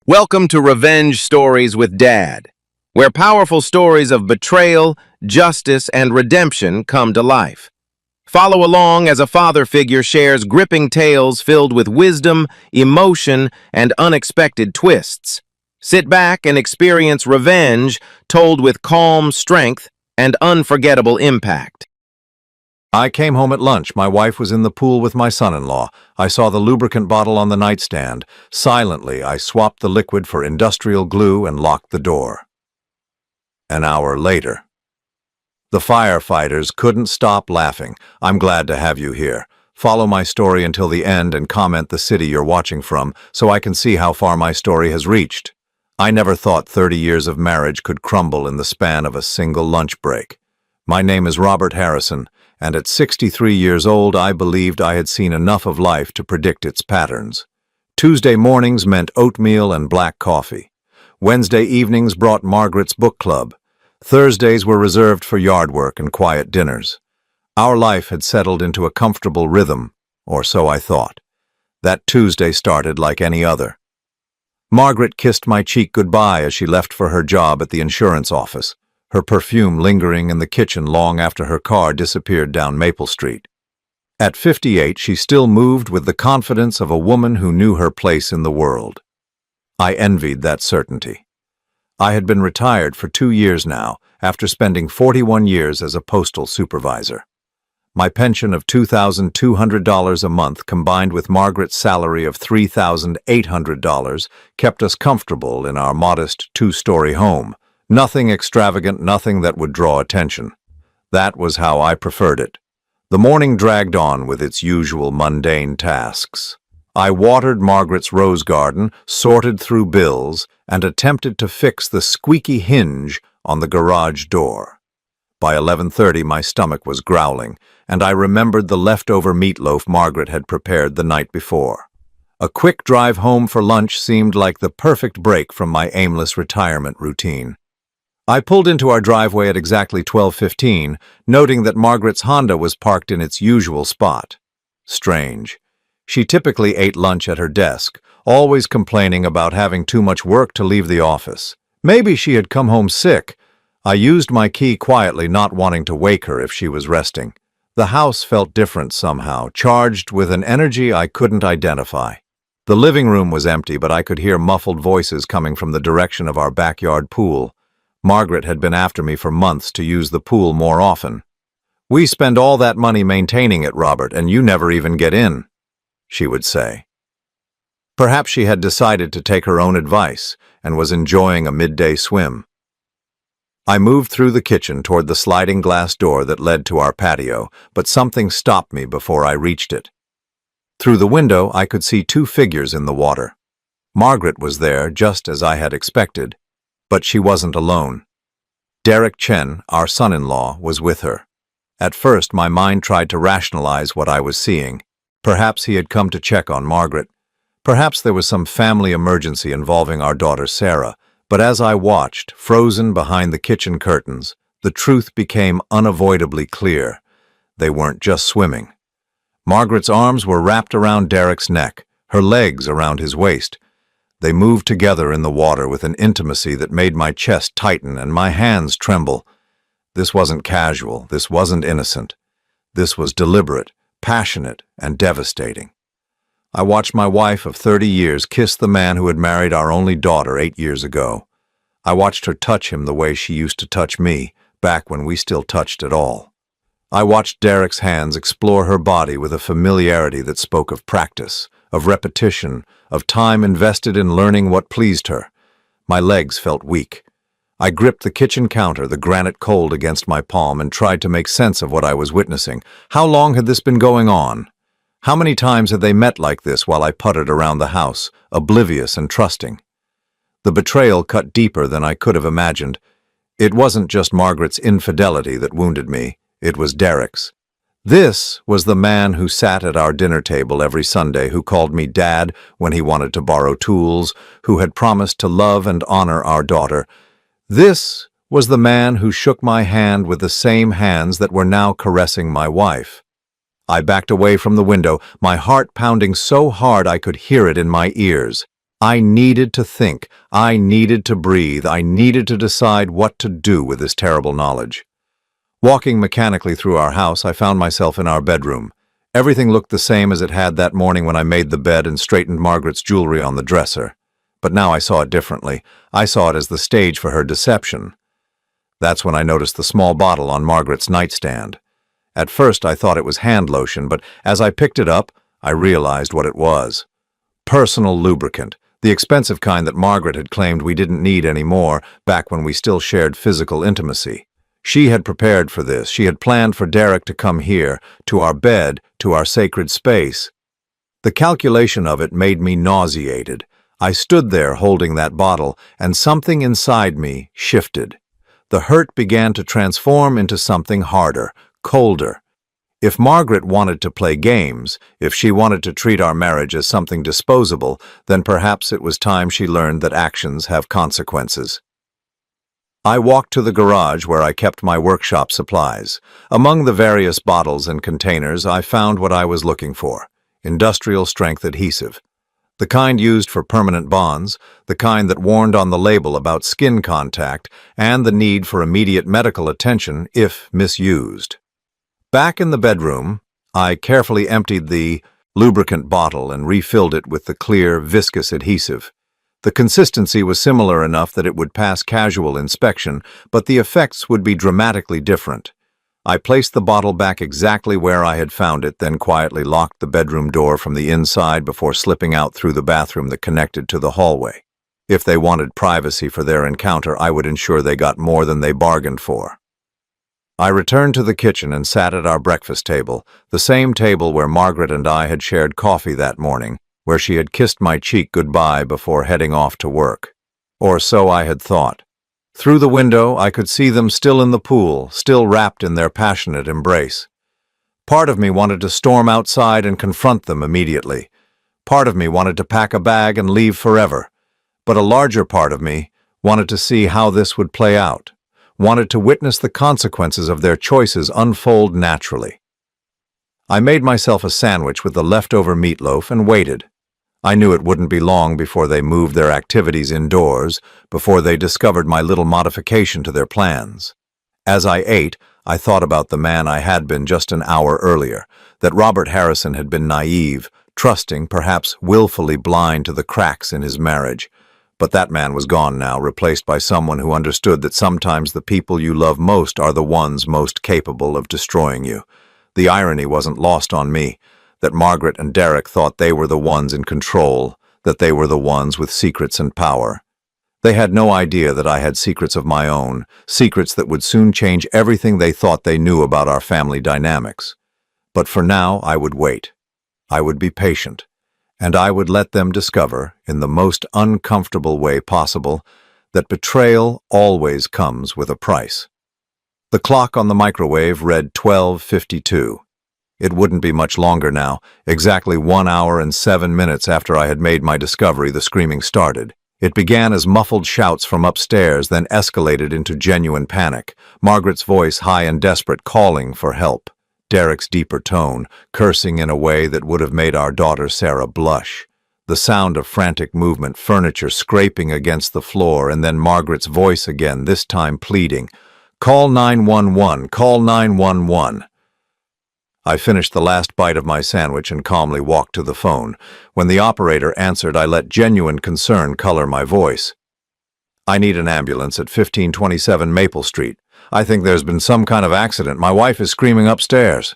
Welcome to Revenge Stories with Dad, where powerful stories of betrayal, justice, and redemption come to life. Follow along as a father figure shares gripping tales filled with wisdom, emotion, and unexpected twists. Sit back and experience revenge told with calm strength and unforgettable impact. I came home at lunch. My wife was in the pool with my son-in-law. I saw the lubricant bottle on the nightstand. Silently, I swapped the liquid for industrial glue and locked the door. An hour later. The firefighters couldn't stop laughing. I'm glad to have you here. Follow my story until the end and comment the city you're watching from so I can see how far my story has reached. I never thought 30 years of marriage could crumble in the span of a single lunch break. My name is Robert Harrison, and at 63 years old, I believed I had seen enough of life to predict its patterns. Tuesday mornings meant oatmeal and black coffee. Wednesday evenings brought Margaret's book club. Thursdays were reserved for yard work and quiet dinners. Our life had settled into a comfortable rhythm, or so I thought. That Tuesday started like any other. Margaret kissed my cheek goodbye as she left for her job at the insurance office, her perfume lingering in the kitchen long after her car disappeared down Maple Street. At 58, she still moved with the confidence of a woman who knew her place in the world. I envied that certainty. I had been retired for 2 years now, after spending 41 years as a postal supervisor. My pension of $2,200 a month combined with Margaret's salary of $3,800 kept us comfortable in our modest two-story home. Nothing extravagant, nothing that would draw attention. That was how I preferred it. The morning dragged on with its usual mundane tasks. I watered Margaret's rose garden, sorted through bills, and attempted to fix the squeaky hinge on the garage door. By 11:30, my stomach was growling, and I remembered the leftover meatloaf Margaret had prepared the night before. A quick drive home for lunch seemed like the perfect break from my aimless retirement routine. I pulled into our driveway at exactly 12:15, noting that Margaret's Honda was parked in its usual spot. Strange. She typically ate lunch at her desk, always complaining about having too much work to leave the office. Maybe she had come home sick. I used my key quietly, not wanting to wake her if she was resting. The house felt different somehow, charged with an energy I couldn't identify. The living room was empty, but I could hear muffled voices coming from the direction of our backyard pool. Margaret had been after me for months to use the pool more often. "We spend all that money maintaining it, Robert, and you never even get in," she would say. Perhaps she had decided to take her own advice and was enjoying a midday swim. I moved through the kitchen toward the sliding glass door that led to our patio, but something stopped me before I reached it. Through the window, I could see 2 figures in the water. Margaret was there, just as I had expected. But she wasn't alone. Derek Chen, our son-in-law, was with her. At first, my mind tried to rationalize what I was seeing. Perhaps he had come to check on Margaret. Perhaps there was some family emergency involving our daughter Sarah. But as I watched, frozen behind the kitchen curtains, the truth became unavoidably clear. They weren't just swimming. Margaret's arms were wrapped around Derek's neck, her legs around his waist. They moved together in the water with an intimacy that made my chest tighten and my hands tremble. This wasn't casual, this wasn't innocent. This was deliberate, passionate, and devastating. I watched my wife of 30 years kiss the man who had married our only daughter 8 years ago. I watched her touch him the way she used to touch me, back when we still touched at all. I watched Derek's hands explore her body with a familiarity that spoke of practice, of repetition, of time invested in learning what pleased her. My legs felt weak. I gripped the kitchen counter, the granite cold against my palm, and tried to make sense of what I was witnessing. How long had this been going on? How many times had they met like this while I puttered around the house, oblivious and trusting? The betrayal cut deeper than I could have imagined. It wasn't just Margaret's infidelity that wounded me, it was Derek's. This was the man who sat at our dinner table every Sunday, who called me Dad when he wanted to borrow tools, who had promised to love and honor our daughter. This was the man who shook my hand with the same hands that were now caressing my wife. I backed away from the window, my heart pounding so hard I could hear it in my ears. I needed to think. I needed to breathe. I needed to decide what to do with this terrible knowledge. Walking mechanically through our house, I found myself in our bedroom. Everything looked the same as it had that morning when I made the bed and straightened Margaret's jewelry on the dresser. But now I saw it differently. I saw it as the stage for her deception. That's when I noticed the small bottle on Margaret's nightstand. At first I thought it was hand lotion, but as I picked it up, I realized what it was. Personal lubricant, the expensive kind that Margaret had claimed we didn't need anymore back when we still shared physical intimacy. She had prepared for this. She had planned for Derek to come here, to our bed, to our sacred space. The calculation of it made me nauseated. I stood there holding that bottle, and something inside me shifted. The hurt began to transform into something harder, colder. If Margaret wanted to play games, if she wanted to treat our marriage as something disposable, then perhaps it was time she learned that actions have consequences. I walked to the garage where I kept my workshop supplies. Among the various bottles and containers, I found what I was looking for: industrial-strength adhesive. The kind used for permanent bonds, the kind that warned on the label about skin contact, and the need for immediate medical attention if misused. Back in the bedroom, I carefully emptied the lubricant bottle and refilled it with the clear, viscous adhesive. The consistency was similar enough that it would pass casual inspection, but the effects would be dramatically different. I placed the bottle back exactly where I had found it, then quietly locked the bedroom door from the inside before slipping out through the bathroom that connected to the hallway. If they wanted privacy for their encounter, I would ensure they got more than they bargained for. I returned to the kitchen and sat at our breakfast table, the same table where Margaret and I had shared coffee that morning, where she had kissed my cheek goodbye before heading off to work. Or so I had thought. Through the window, I could see them still in the pool, still wrapped in their passionate embrace. Part of me wanted to storm outside and confront them immediately. Part of me wanted to pack a bag and leave forever. But a larger part of me wanted to see how this would play out, wanted to witness the consequences of their choices unfold naturally. I made myself a sandwich with the leftover meatloaf and waited. I knew it wouldn't be long before they moved their activities indoors, before they discovered my little modification to their plans. As I ate, I thought about the man I had been just an hour earlier, that Robert Harrison had been naive, trusting, perhaps willfully blind to the cracks in his marriage. But that man was gone now, replaced by someone who understood that sometimes the people you love most are the ones most capable of destroying you. The irony wasn't lost on me, that Margaret and Derek thought they were the ones in control, that they were the ones with secrets and power. They had no idea that I had secrets of my own, secrets that would soon change everything they thought they knew about our family dynamics. But for now, I would wait. I would be patient, and I would let them discover, in the most uncomfortable way possible, that betrayal always comes with a price. The clock on the microwave read 12:52. It wouldn't be much longer now. Exactly 1 hour and 7 minutes after I had made my discovery, the screaming started. It began as muffled shouts from upstairs, then escalated into genuine panic. Margaret's voice, high and desperate, calling for help. Derek's deeper tone, cursing in a way that would have made our daughter Sarah blush. The sound of frantic movement, furniture scraping against the floor, and then Margaret's voice again, this time pleading, "Call 911, call 911. I finished the last bite of my sandwich and calmly walked to the phone. When the operator answered, I let genuine concern color my voice. "I need an ambulance at 1527 Maple Street. I think there's been some kind of accident. My wife is screaming upstairs."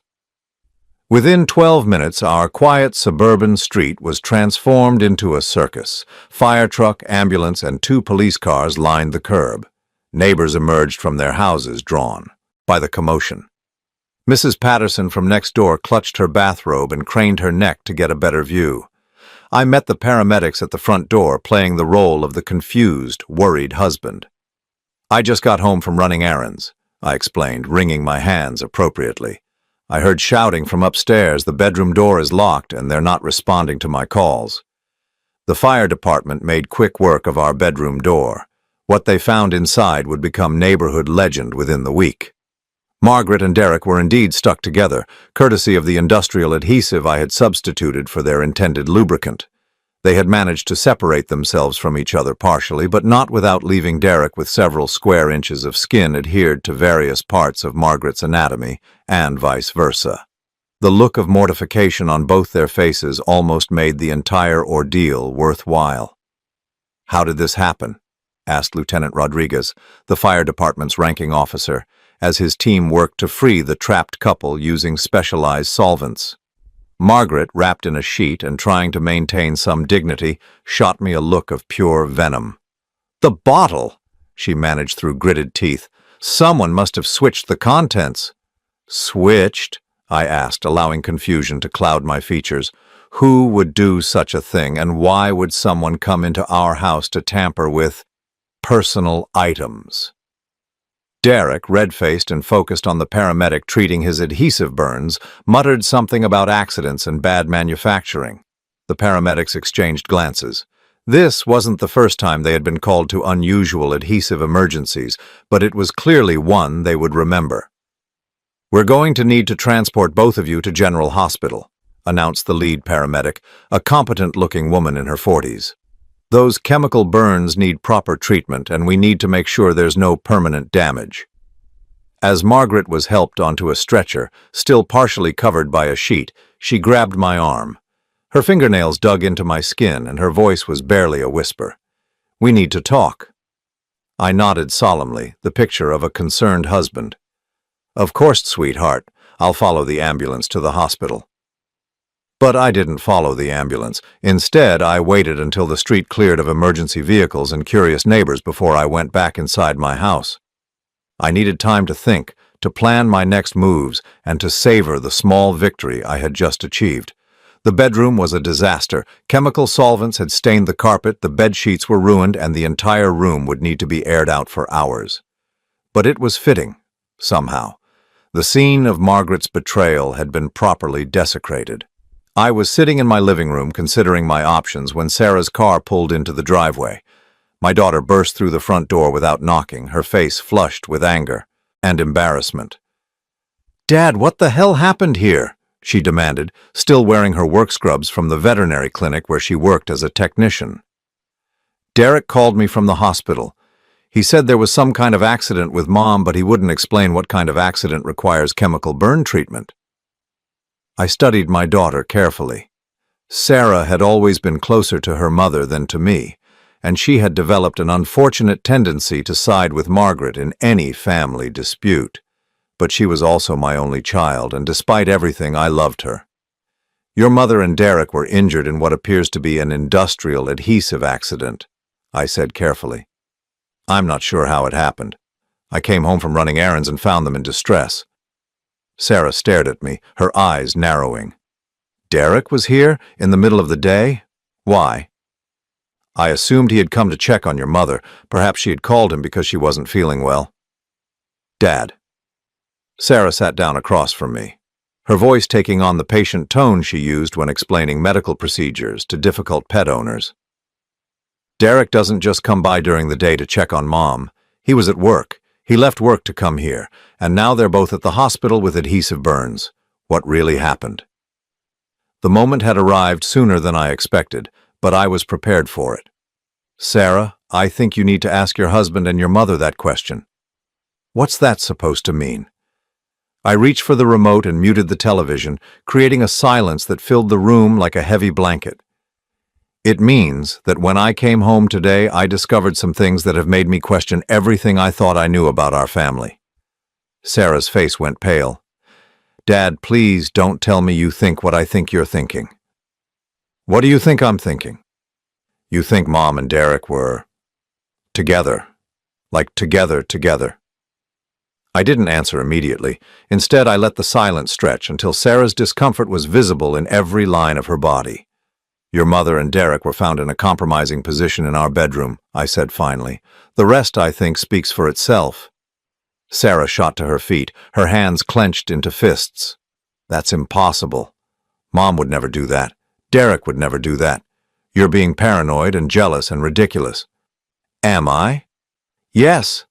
Within 12 minutes, our quiet suburban street was transformed into a circus. Fire truck, ambulance, and 2 police cars lined the curb. Neighbors emerged from their houses, drawn by the commotion. Mrs. Patterson from next door clutched her bathrobe and craned her neck to get a better view. I met the paramedics at the front door, playing the role of the confused, worried husband. "I just got home from running errands," I explained, wringing my hands appropriately. "I heard shouting from upstairs. The bedroom door is locked, and they're not responding to my calls." The fire department made quick work of our bedroom door. What they found inside would become neighborhood legend within the week. Margaret and Derek were indeed stuck together, courtesy of the industrial adhesive I had substituted for their intended lubricant. They had managed to separate themselves from each other partially, but not without leaving Derek with several square inches of skin adhered to various parts of Margaret's anatomy, and vice versa. The look of mortification on both their faces almost made the entire ordeal worthwhile. "How did this happen?" asked Lieutenant Rodriguez, the fire department's ranking officer, as his team worked to free the trapped couple using specialized solvents. Margaret, wrapped in a sheet and trying to maintain some dignity, shot me a look of pure venom. "The bottle!" she managed through gritted teeth. "Someone must have switched the contents." "Switched?" I asked, allowing confusion to cloud my features. "Who would do such a thing, and why would someone come into our house to tamper with personal items?" Derek, red-faced and focused on the paramedic treating his adhesive burns, muttered something about accidents and bad manufacturing. The paramedics exchanged glances. This wasn't the first time they had been called to unusual adhesive emergencies, but it was clearly one they would remember. "We're going to need to transport both of you to General Hospital," announced the lead paramedic, a competent-looking woman in her 40s. "Those chemical burns need proper treatment, and we need to make sure there's no permanent damage." As Margaret was helped onto a stretcher, still partially covered by a sheet, she grabbed my arm. Her fingernails dug into my skin, and her voice was barely a whisper. "We need to talk." I nodded solemnly, the picture of a concerned husband. "Of course, sweetheart. I'll follow the ambulance to the hospital." But I didn't follow the ambulance. Instead, I waited until the street cleared of emergency vehicles and curious neighbors before I went back inside my house. I needed time to think, to plan my next moves, and to savor the small victory I had just achieved. The bedroom was a disaster. Chemical solvents had stained the carpet, the bed sheets were ruined, and the entire room would need to be aired out for hours. But it was fitting, somehow. The scene of Margaret's betrayal had been properly desecrated. I was sitting in my living room considering my options when Sarah's car pulled into the driveway. My daughter burst through the front door without knocking, her face flushed with anger and embarrassment. "Dad, what the hell happened here?" she demanded, still wearing her work scrubs from the veterinary clinic where she worked as a technician. "Derek called me from the hospital. He said there was some kind of accident with Mom, but he wouldn't explain what kind of accident requires chemical burn treatment." I studied my daughter carefully. Sarah had always been closer to her mother than to me, and she had developed an unfortunate tendency to side with Margaret in any family dispute. But she was also my only child, and despite everything, I loved her. "Your mother and Derek were injured in what appears to be an industrial adhesive accident," I said carefully. "I'm not sure how it happened. I came home from running errands and found them in distress." Sarah stared at me, her eyes narrowing. "Derek was here, in the middle of the day? Why?" "I assumed he had come to check on your mother. Perhaps she had called him because she wasn't feeling well." "Dad." Sarah sat down across from me, her voice taking on the patient tone she used when explaining medical procedures to difficult pet owners. "Derek doesn't just come by during the day to check on Mom. He was at work. He left work to come here, and now they're both at the hospital with adhesive burns. What really happened?" The moment had arrived sooner than I expected, but I was prepared for it. "Sarah, I think you need to ask your husband and your mother that question." "What's that supposed to mean?" I reached for the remote and muted the television, creating a silence that filled the room like a heavy blanket. "It means that when I came home today, I discovered some things that have made me question everything I thought I knew about our family." Sarah's face went pale. "Dad, please don't tell me you think what I think you're thinking." "What do you think I'm thinking?" "You think Mom and Derek were together, like together." I didn't answer immediately. Instead, I let the silence stretch until Sarah's discomfort was visible in every line of her body. "Your mother and Derek were found in a compromising position in our bedroom," I said finally. "The rest, I think, speaks for itself." Sarah shot to her feet, her hands clenched into fists. "That's impossible. Mom would never do that. Derek would never do that. You're being paranoid and jealous and ridiculous." "Am I?" "Yes.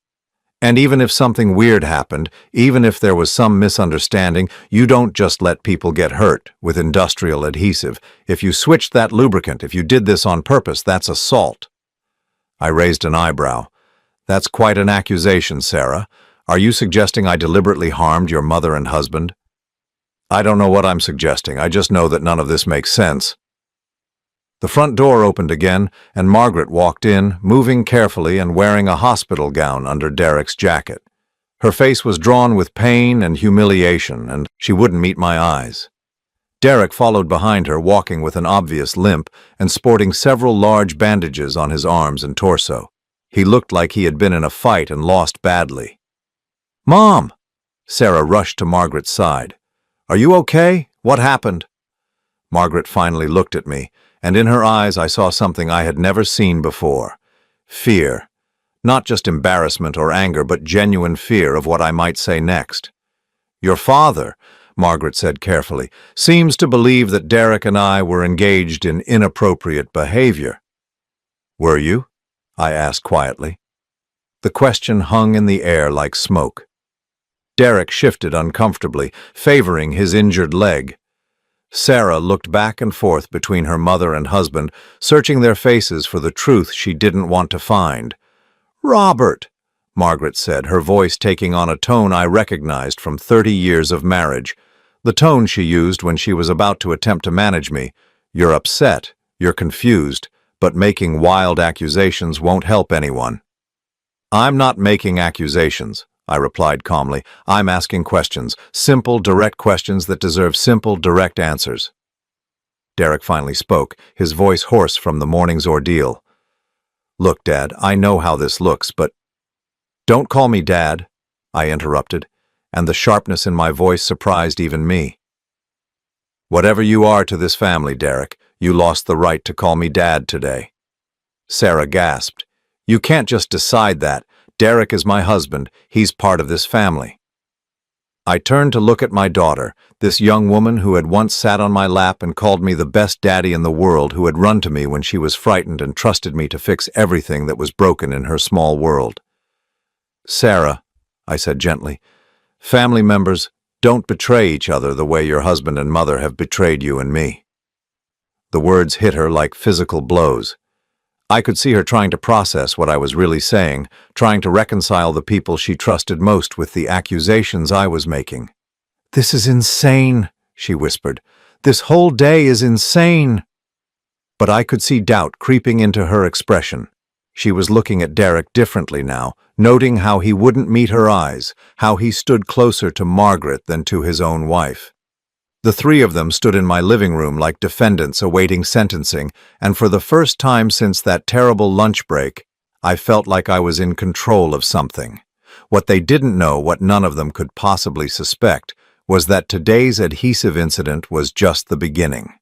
And even if something weird happened, even if there was some misunderstanding, you don't just let people get hurt with industrial adhesive. If you switched that lubricant, if you did this on purpose, that's assault. I raised an eyebrow. That's quite an accusation, Sarah. Are you suggesting I deliberately harmed your mother and husband? I don't know what I'm suggesting. I just know that none of this makes sense. The front door opened again, and Margaret walked in, moving carefully and wearing a hospital gown under Derek's jacket. Her face was drawn with pain and humiliation, and she wouldn't meet my eyes. Derek followed behind her, walking with an obvious limp and sporting several large bandages on his arms and torso. He looked like he had been in a fight and lost badly. "Mom!" Sarah rushed to Margaret's side. "Are you okay? What happened?" Margaret finally looked at me, and in her eyes I saw something I had never seen before. Fear. Not just embarrassment or anger, but genuine fear of what I might say next. "Your father," Margaret said carefully, "seems to believe that Derek and I were engaged in inappropriate behavior." "Were you?" I asked quietly. The question hung in the air like smoke. Derek shifted uncomfortably, favoring his injured leg. Sarah looked back and forth between her mother and husband, searching their faces for the truth she didn't want to find. "Robert," Margaret said, her voice taking on a tone I recognized from 30 years of marriage. The tone she used when she was about to attempt to manage me. "You're upset, you're confused, but making wild accusations won't help anyone." "I'm not making accusations," I replied calmly. "I'm asking questions, simple, direct questions that deserve simple, direct answers." Derek finally spoke, his voice hoarse from the morning's ordeal. "Look, Dad, I know how this looks, but—" "Don't call me Dad," I interrupted, and the sharpness in my voice surprised even me. "Whatever you are to this family, Derek, you lost the right to call me Dad today." Sarah gasped. "You can't just decide that. Derek is my husband. He's part of this family." I turned to look at my daughter, this young woman who had once sat on my lap and called me the best daddy in the world, who had run to me when she was frightened and trusted me to fix everything that was broken in her small world. "Sarah," I said gently, "family members don't betray each other the way your husband and mother have betrayed you and me." The words hit her like physical blows. I could see her trying to process what I was really saying, trying to reconcile the people she trusted most with the accusations I was making. "This is insane," she whispered. "This whole day is insane." But I could see doubt creeping into her expression. She was looking at Derek differently now, noting how he wouldn't meet her eyes, how he stood closer to Margaret than to his own wife. The three of them stood in my living room like defendants awaiting sentencing, and for the first time since that terrible lunch break, I felt like I was in control of something. What they didn't know, what none of them could possibly suspect, was that today's adhesive incident was just the beginning.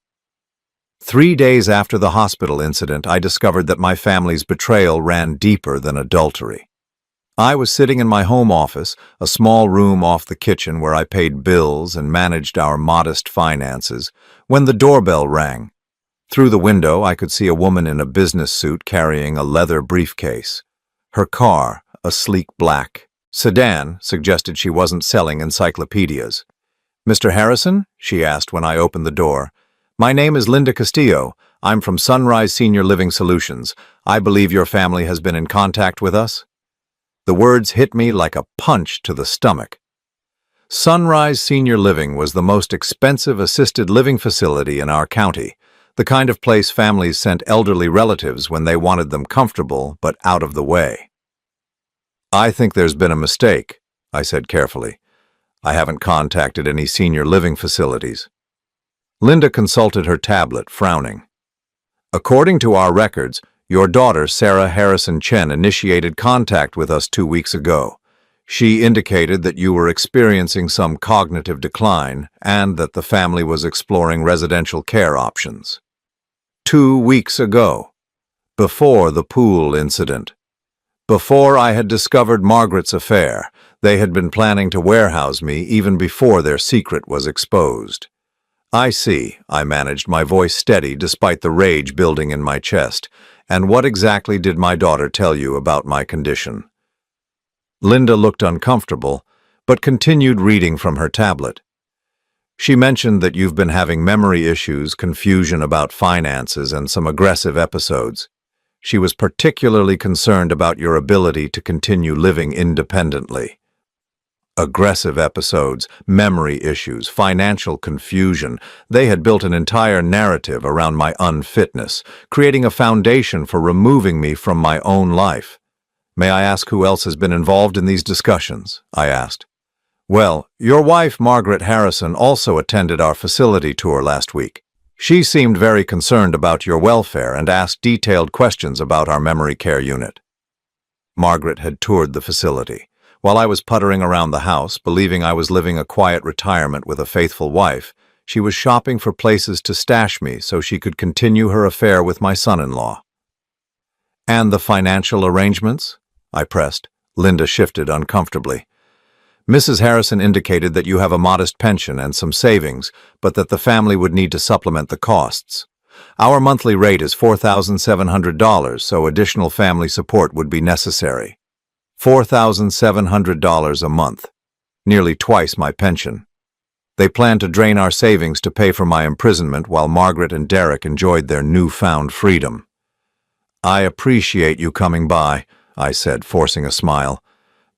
3 days after the hospital incident, I discovered that my family's betrayal ran deeper than adultery. I was sitting in my home office, a small room off the kitchen where I paid bills and managed our modest finances, when the doorbell rang. Through the window, I could see a woman in a business suit carrying a leather briefcase. Her car, a sleek black sedan, suggested she wasn't selling encyclopedias. "Mr. Harrison?" she asked when I opened the door. "My name is Linda Castillo. I'm from Sunrise Senior Living Solutions. I believe your family has been in contact with us." The words hit me like a punch to the stomach. Sunrise Senior Living was the most expensive assisted living facility in our county, the kind of place families sent elderly relatives when they wanted them comfortable but out of the way. "I think there's been a mistake," I said carefully. "I haven't contacted any senior living facilities." Linda consulted her tablet, frowning. "According to our records, your daughter, Sarah Harrison Chen, initiated contact with us 2 weeks ago. She indicated that you were experiencing some cognitive decline and that the family was exploring residential care options. 2 weeks ago, before the pool incident. Before I had discovered Margaret's affair, they had been planning to warehouse me even before their secret was exposed." "I see," I managed, my voice steady despite the rage building in my chest. "And what exactly did my daughter tell you about my condition?" Linda looked uncomfortable, but continued reading from her tablet. She mentioned that you've been having memory issues, confusion about finances, and some aggressive episodes. She was particularly concerned about your ability to continue living independently. Aggressive episodes, memory issues, financial confusion. They had built an entire narrative around my unfitness, creating a foundation for removing me from my own life. May I ask who else has been involved in these discussions? I asked. Well, your wife, Margaret Harrison, also attended our facility tour last week. She seemed very concerned about your welfare and asked detailed questions about our memory care unit. Margaret had toured the facility. While I was puttering around the house, believing I was living a quiet retirement with a faithful wife, she was shopping for places to stash me so she could continue her affair with my son-in-law. And the financial arrangements? I pressed. Linda shifted uncomfortably. Mrs. Harrison indicated that you have a modest pension and some savings, but that the family would need to supplement the costs. Our monthly rate is $4,700, so additional family support would be necessary. $4,700 a month, nearly twice my pension. They plan to drain our savings to pay for my imprisonment while Margaret and Derek enjoyed their newfound freedom. I appreciate you coming by, I said, forcing a smile.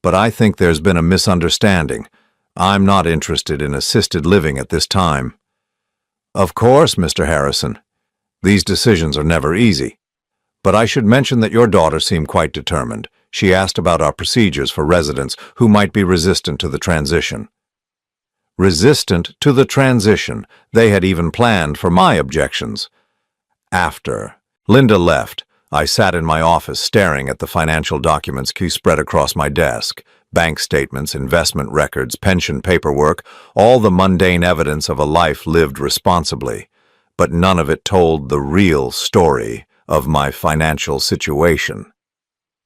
But I think there's been a misunderstanding. I'm not interested in assisted living at this time. Of course, Mr. Harrison. These decisions are never easy. But I should mention that your daughter seemed quite determined. She asked about our procedures for residents who might be resistant to the transition. Resistant to the transition. They had even planned for my objections. After Linda left, I sat in my office staring at the financial documents she spread across my desk. Bank statements, investment records, pension paperwork, all the mundane evidence of a life lived responsibly. But none of it told the real story of my financial situation.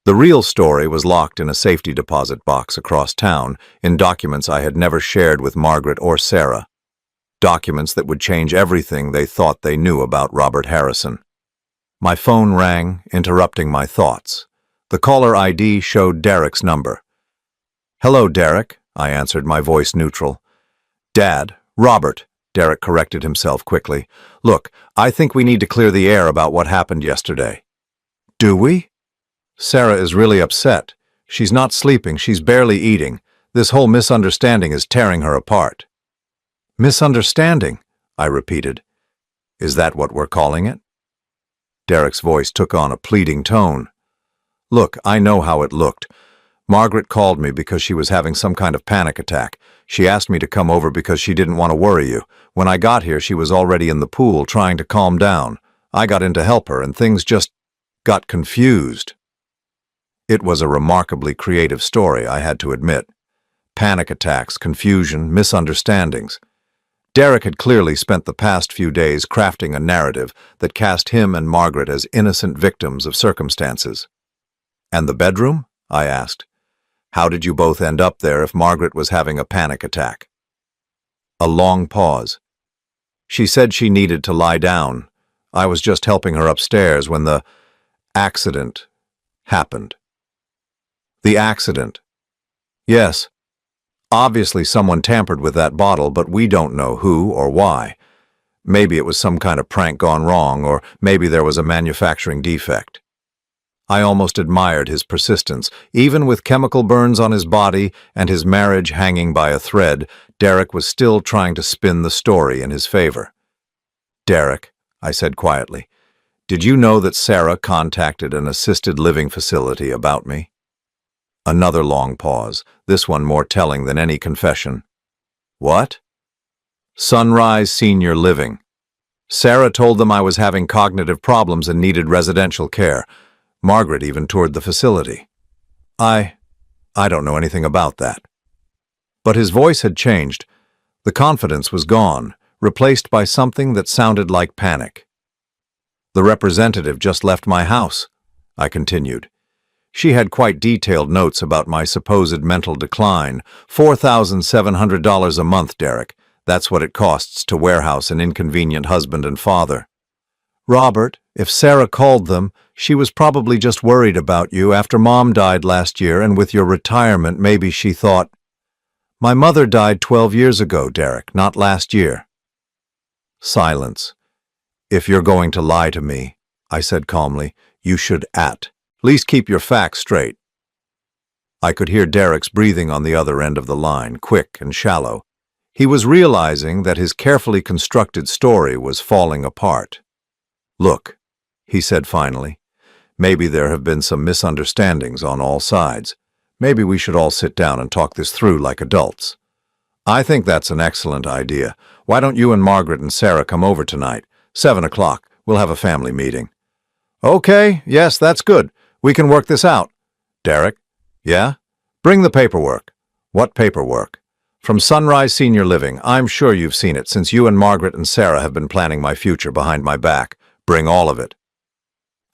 The real story was locked in a safety deposit box across town in documents I had never shared with Margaret or Sarah. Documents that would change everything they thought they knew about Robert Harrison. My phone rang, interrupting my thoughts. The caller ID showed Derek's number. Hello, Derek, I answered, my voice neutral. Dad, Robert, Derek corrected himself quickly. Look, I think we need to clear the air about what happened yesterday. Do we? Sarah is really upset. She's not sleeping, she's barely eating. This whole misunderstanding is tearing her apart. Misunderstanding, I repeated. Is that what we're calling it? Derek's voice took on a pleading tone. Look, I know how it looked. Margaret called me because she was having some kind of panic attack. She asked me to come over because she didn't want to worry you. When I got here, she was already in the pool trying to calm down. I got in to help her, and things just got confused. It was a remarkably creative story, I had to admit. Panic attacks, confusion, misunderstandings. Derek had clearly spent the past few days crafting a narrative that cast him and Margaret as innocent victims of circumstances. And the bedroom? I asked. How did you both end up there if Margaret was having a panic attack? A long pause. She said she needed to lie down. I was just helping her upstairs when the accident happened. The accident. Yes. Obviously someone tampered with that bottle, but we don't know who or why. Maybe it was some kind of prank gone wrong, or maybe there was a manufacturing defect. I almost admired his persistence. Even with chemical burns on his body and his marriage hanging by a thread, Derek was still trying to spin the story in his favor. Derek, I said quietly, did you know that Sarah contacted an assisted living facility about me? Another long pause, this one more telling than any confession. What? Sunrise Senior Living. Sarah told them I was having cognitive problems and needed residential care. Margaret even toured the facility. I don't know anything about that. But his voice had changed. The confidence was gone, replaced by something that sounded like panic. The representative just left my house, I continued. She had quite detailed notes about my supposed mental decline. $4,700 a month, Derek. That's what it costs to warehouse an inconvenient husband and father. Robert, if Sarah called them, she was probably just worried about you after Mom died last year, and with your retirement, maybe she thought, "My mother died 12 years ago, Derek, not last year." Silence. "If you're going to lie to me," I said calmly, "you should at least keep your facts straight." I could hear Derek's breathing on the other end of the line, quick and shallow. He was realizing that his carefully constructed story was falling apart. "Look," he said finally, "maybe there have been some misunderstandings on all sides. Maybe we should all sit down and talk this through like adults." "I think that's an excellent idea. Why don't you and Margaret and Sarah come over tonight? 7 o'clock. We'll have a family meeting." "Okay, yes, that's good. We can work this out." "Derek?" "Yeah? Bring the paperwork." "What paperwork?" "From Sunrise Senior Living. I'm sure you've seen it since you and Margaret and Sarah have been planning my future behind my back. Bring all of it."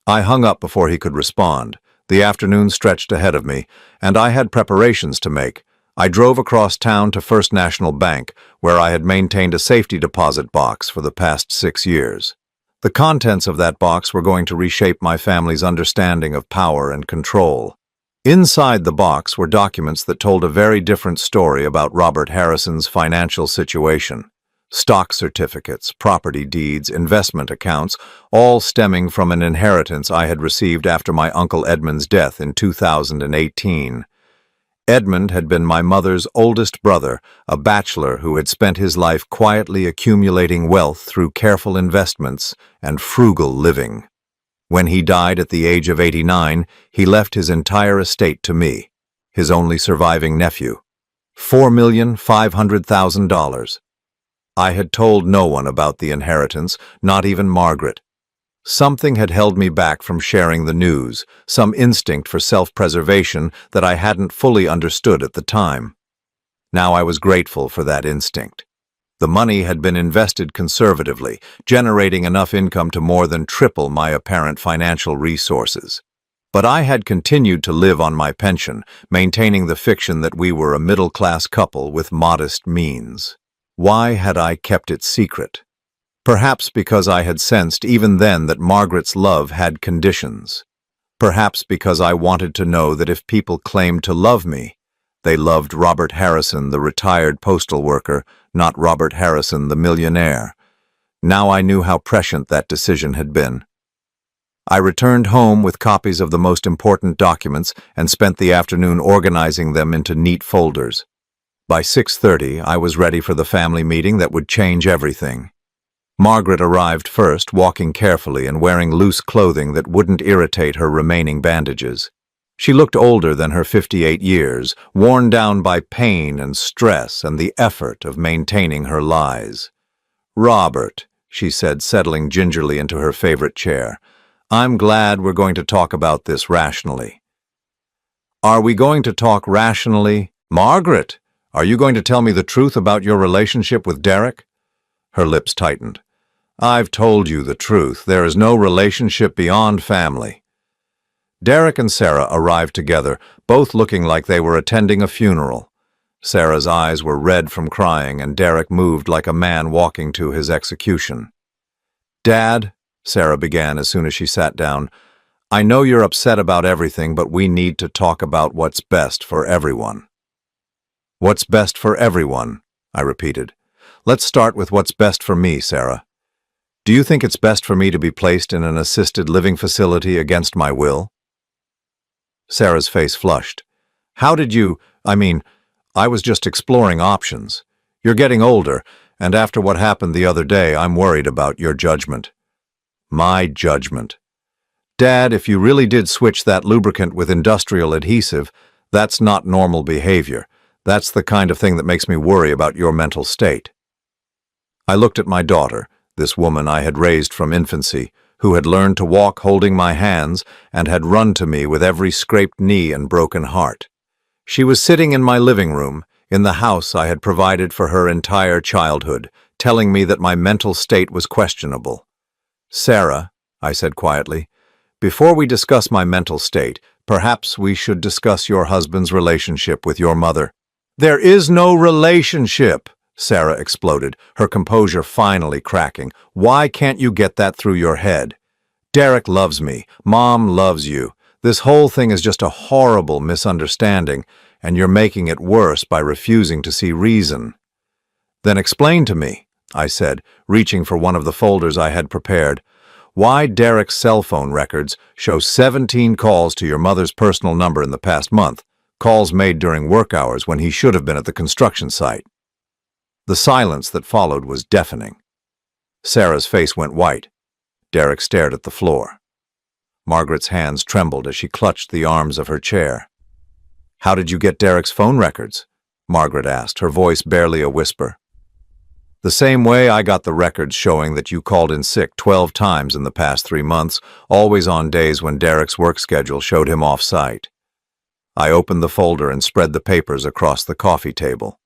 I hung up before he could respond. The afternoon stretched ahead of me, and I had preparations to make. I drove across town to First National Bank, where I had maintained a safety deposit box for the past 6 years. The contents of that box were going to reshape my family's understanding of power and control. Inside the box were documents that told a very different story about Robert Harrison's financial situation. Stock certificates, property deeds, investment accounts, all stemming from an inheritance I had received after my Uncle Edmund's death in 2018. Edmund had been my mother's oldest brother, a bachelor who had spent his life quietly accumulating wealth through careful investments and frugal living. When he died at the age of 89, he left his entire estate to me, his only surviving nephew. $4,500,000. I had told no one about the inheritance, not even Margaret. Something had held me back from sharing the news, some instinct for self-preservation that I hadn't fully understood at the time. Now I was grateful for that instinct. The money had been invested conservatively, generating enough income to more than triple my apparent financial resources. But I had continued to live on my pension, maintaining the fiction that we were a middle-class couple with modest means. Why had I kept it secret? Perhaps because I had sensed even then that Margaret's love had conditions. Perhaps because I wanted to know that if people claimed to love me, they loved Robert Harrison, the retired postal worker, not Robert Harrison, the millionaire. Now I knew how prescient that decision had been. I returned home with copies of the most important documents and spent the afternoon organizing them into neat folders. By 6:30, I was ready for the family meeting that would change everything. Margaret arrived first, walking carefully and wearing loose clothing that wouldn't irritate her remaining bandages. She looked older than her 58 years, worn down by pain and stress and the effort of maintaining her lies. "Robert," she said, settling gingerly into her favorite chair, "I'm glad we're going to talk about this rationally." "Are we going to talk rationally? Margaret, are you going to tell me the truth about your relationship with Derek?" Her lips tightened. "I've told you the truth. There is no relationship beyond family." Derek and Sarah arrived together, both looking like they were attending a funeral. Sarah's eyes were red from crying, and Derek moved like a man walking to his execution. "Dad," Sarah began as soon as she sat down, "I know you're upset about everything, but we need to talk about what's best for everyone." "What's best for everyone?" I repeated. "Let's start with what's best for me, Sarah. Do you think it's best for me to be placed in an assisted living facility against my will?" Sarah's face flushed. "How did you— I was just exploring options. You're getting older, and after what happened the other day, I'm worried about your judgment." "My judgment?" "Dad, if you really did switch that lubricant with industrial adhesive, that's not normal behavior. That's the kind of thing that makes me worry about your mental state." I looked at my daughter, this woman I had raised from infancy, who had learned to walk holding my hands and had run to me with every scraped knee and broken heart. She was sitting in my living room, in the house I had provided for her entire childhood, telling me that my mental state was questionable. "Sarah," I said quietly, "before we discuss my mental state, perhaps we should discuss your husband's relationship with your mother." "There is no relationship," Sarah exploded, her composure finally cracking. "Why can't you get that through your head? Derek loves me. Mom loves you. This whole thing is just a horrible misunderstanding, and you're making it worse by refusing to see reason." "Then explain to me," I said, reaching for one of the folders I had prepared, "why Derek's cell phone records show 17 calls to your mother's personal number in the past month, calls made during work hours when he should have been at the construction site." The silence that followed was deafening. Sarah's face went white. Derek stared at the floor. Margaret's hands trembled as she clutched the arms of her chair. "How did you get Derek's phone records?" Margaret asked, her voice barely a whisper. "The same way I got the records showing that you called in sick 12 times in the past 3 months, always on days when Derek's work schedule showed him off-site." I opened the folder and spread the papers across the coffee table.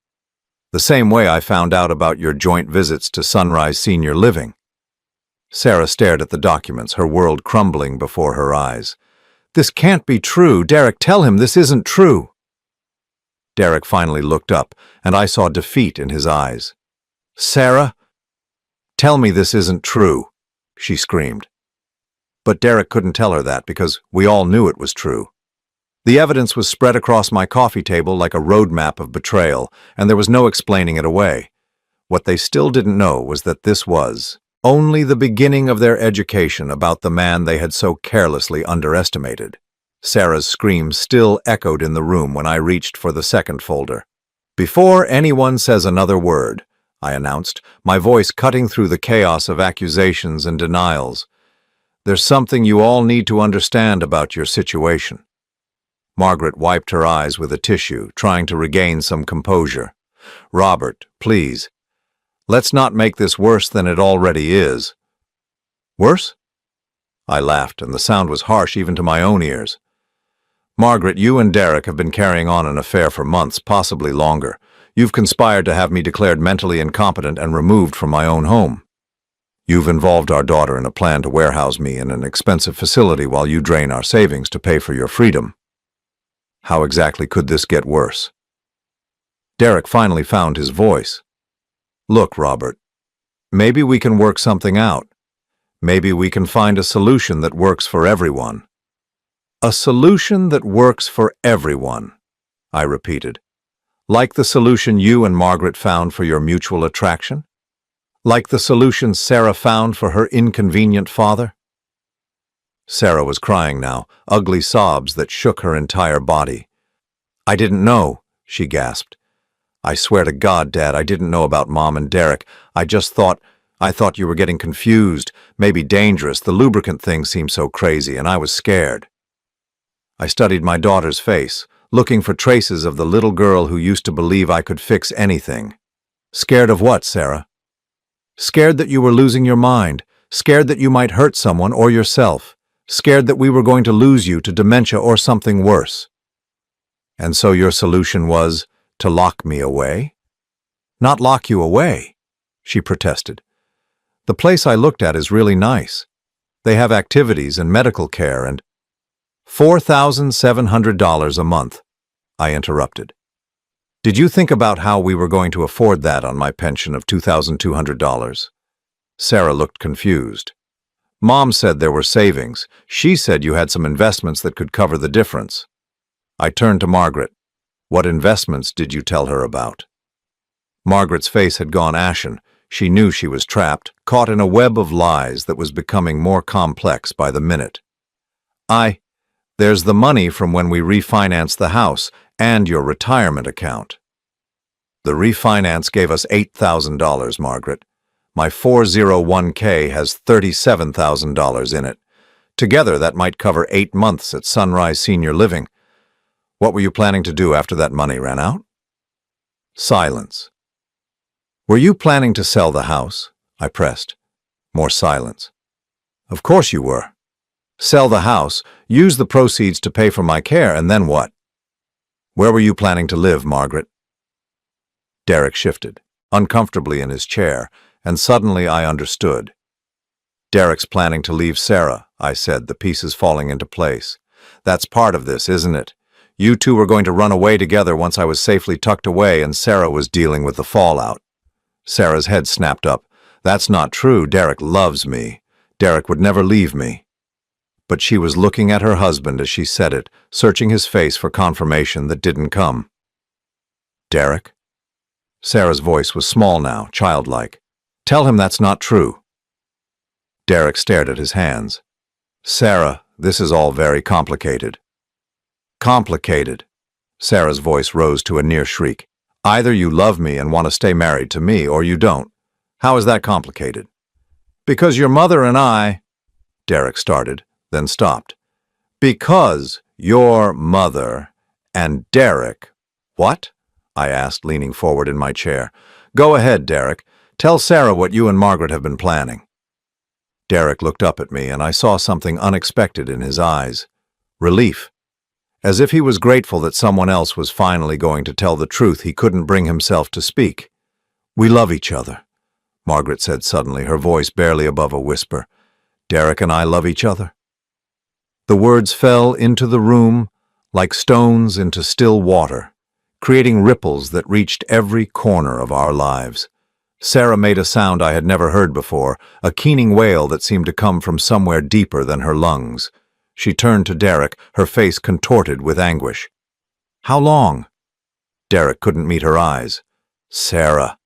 "The same way I found out about your joint visits to Sunrise Senior Living." Sarah stared at the documents, her world crumbling before her eyes. "This can't be true. Derek, tell him this isn't true." Derek finally looked up, and I saw defeat in his eyes. "Sarah, tell me this isn't true," she screamed. But Derek couldn't tell her that because we all knew it was true. The evidence was spread across my coffee table like a roadmap of betrayal, and there was no explaining it away. What they still didn't know was that this was only the beginning of their education about the man they had so carelessly underestimated. Sarah's screams still echoed in the room when I reached for the second folder. "Before anyone says another word," I announced, my voice cutting through the chaos of accusations and denials, "there's something you all need to understand about your situation." Margaret wiped her eyes with a tissue, trying to regain some composure. "Robert, please, let's not make this worse than it already is." "Worse?" I laughed, and the sound was harsh even to my own ears. "Margaret, you and Derek have been carrying on an affair for months, possibly longer. You've conspired to have me declared mentally incompetent and removed from my own home. You've involved our daughter in a plan to warehouse me in an expensive facility while you drain our savings to pay for your freedom. How exactly could this get worse?" Derek finally found his voice. "Look, Robert, maybe we can work something out. Maybe we can find a solution that works for everyone." "A solution that works for everyone," I repeated. "Like the solution you and Margaret found for your mutual attraction? Like the solution Sarah found for her inconvenient father?" Sarah was crying now, ugly sobs that shook her entire body. "I didn't know," she gasped. "I swear to God, Dad, I didn't know about Mom and Derek. I thought you were getting confused, maybe dangerous. The lubricant thing seemed so crazy, and I was scared." I studied my daughter's face, looking for traces of the little girl who used to believe I could fix anything. "Scared of what, Sarah?" "Scared that you were losing your mind, scared that you might hurt someone or yourself, scared that we were going to lose you to dementia or something worse." "And so your solution was to lock me away?" "Not lock you away," she protested. "The place I looked at is really nice. They have activities and medical care and—" $4,700 a month, I interrupted. "Did you think about how we were going to afford that on my pension of $2,200? Sarah looked confused. "Mom said there were savings. She said you had some investments that could cover the difference." I turned to Margaret. "What investments did you tell her about?" Margaret's face had gone ashen. She knew she was trapped, caught in a web of lies that was becoming more complex by the minute. "There's the money from when we refinanced the house and your retirement account." "The refinance gave us $8,000, Margaret. My 401k has $37,000 in it. Together, that might cover 8 months at Sunrise Senior Living. What were you planning to do after that money ran out?" Silence. "Were you planning to sell the house?" I pressed. More silence. "Of course you were. Sell the house, use the proceeds to pay for my care, and then what? Where were you planning to live, Margaret?" Derek shifted, uncomfortably in his chair, and suddenly I understood. "Derek's planning to leave Sarah," I said, the pieces falling into place. "That's part of this, isn't it? You two were going to run away together once I was safely tucked away and Sarah was dealing with the fallout." Sarah's head snapped up. That's not true. Derek loves me. Derek would never leave me. But she was looking at her husband as she said it, searching his face for confirmation that didn't come. Derek? Sarah's voice was small now, childlike. Tell him that's not true. Derek stared at his hands. Sarah, this is all very complicated. Complicated. Sarah's voice rose to a near shriek. Either you love me and want to stay married to me, or you don't. How is that complicated? Because your mother and I... Derek started, then stopped. Because your mother and Derek... What? I asked, leaning forward in my chair. Go ahead, Derek. Tell Sarah what you and Margaret have been planning. Derek looked up at me, and I saw something unexpected in his eyes. Relief. As if he was grateful that someone else was finally going to tell the truth he couldn't bring himself to speak. We love each other, Margaret said suddenly, her voice barely above a whisper. Derek and I love each other. The words fell into the room like stones into still water, creating ripples that reached every corner of our lives. Sarah made a sound I had never heard before, a keening wail that seemed to come from somewhere deeper than her lungs. She turned to Derek, her face contorted with anguish. How long? Derek couldn't meet her eyes. Sarah.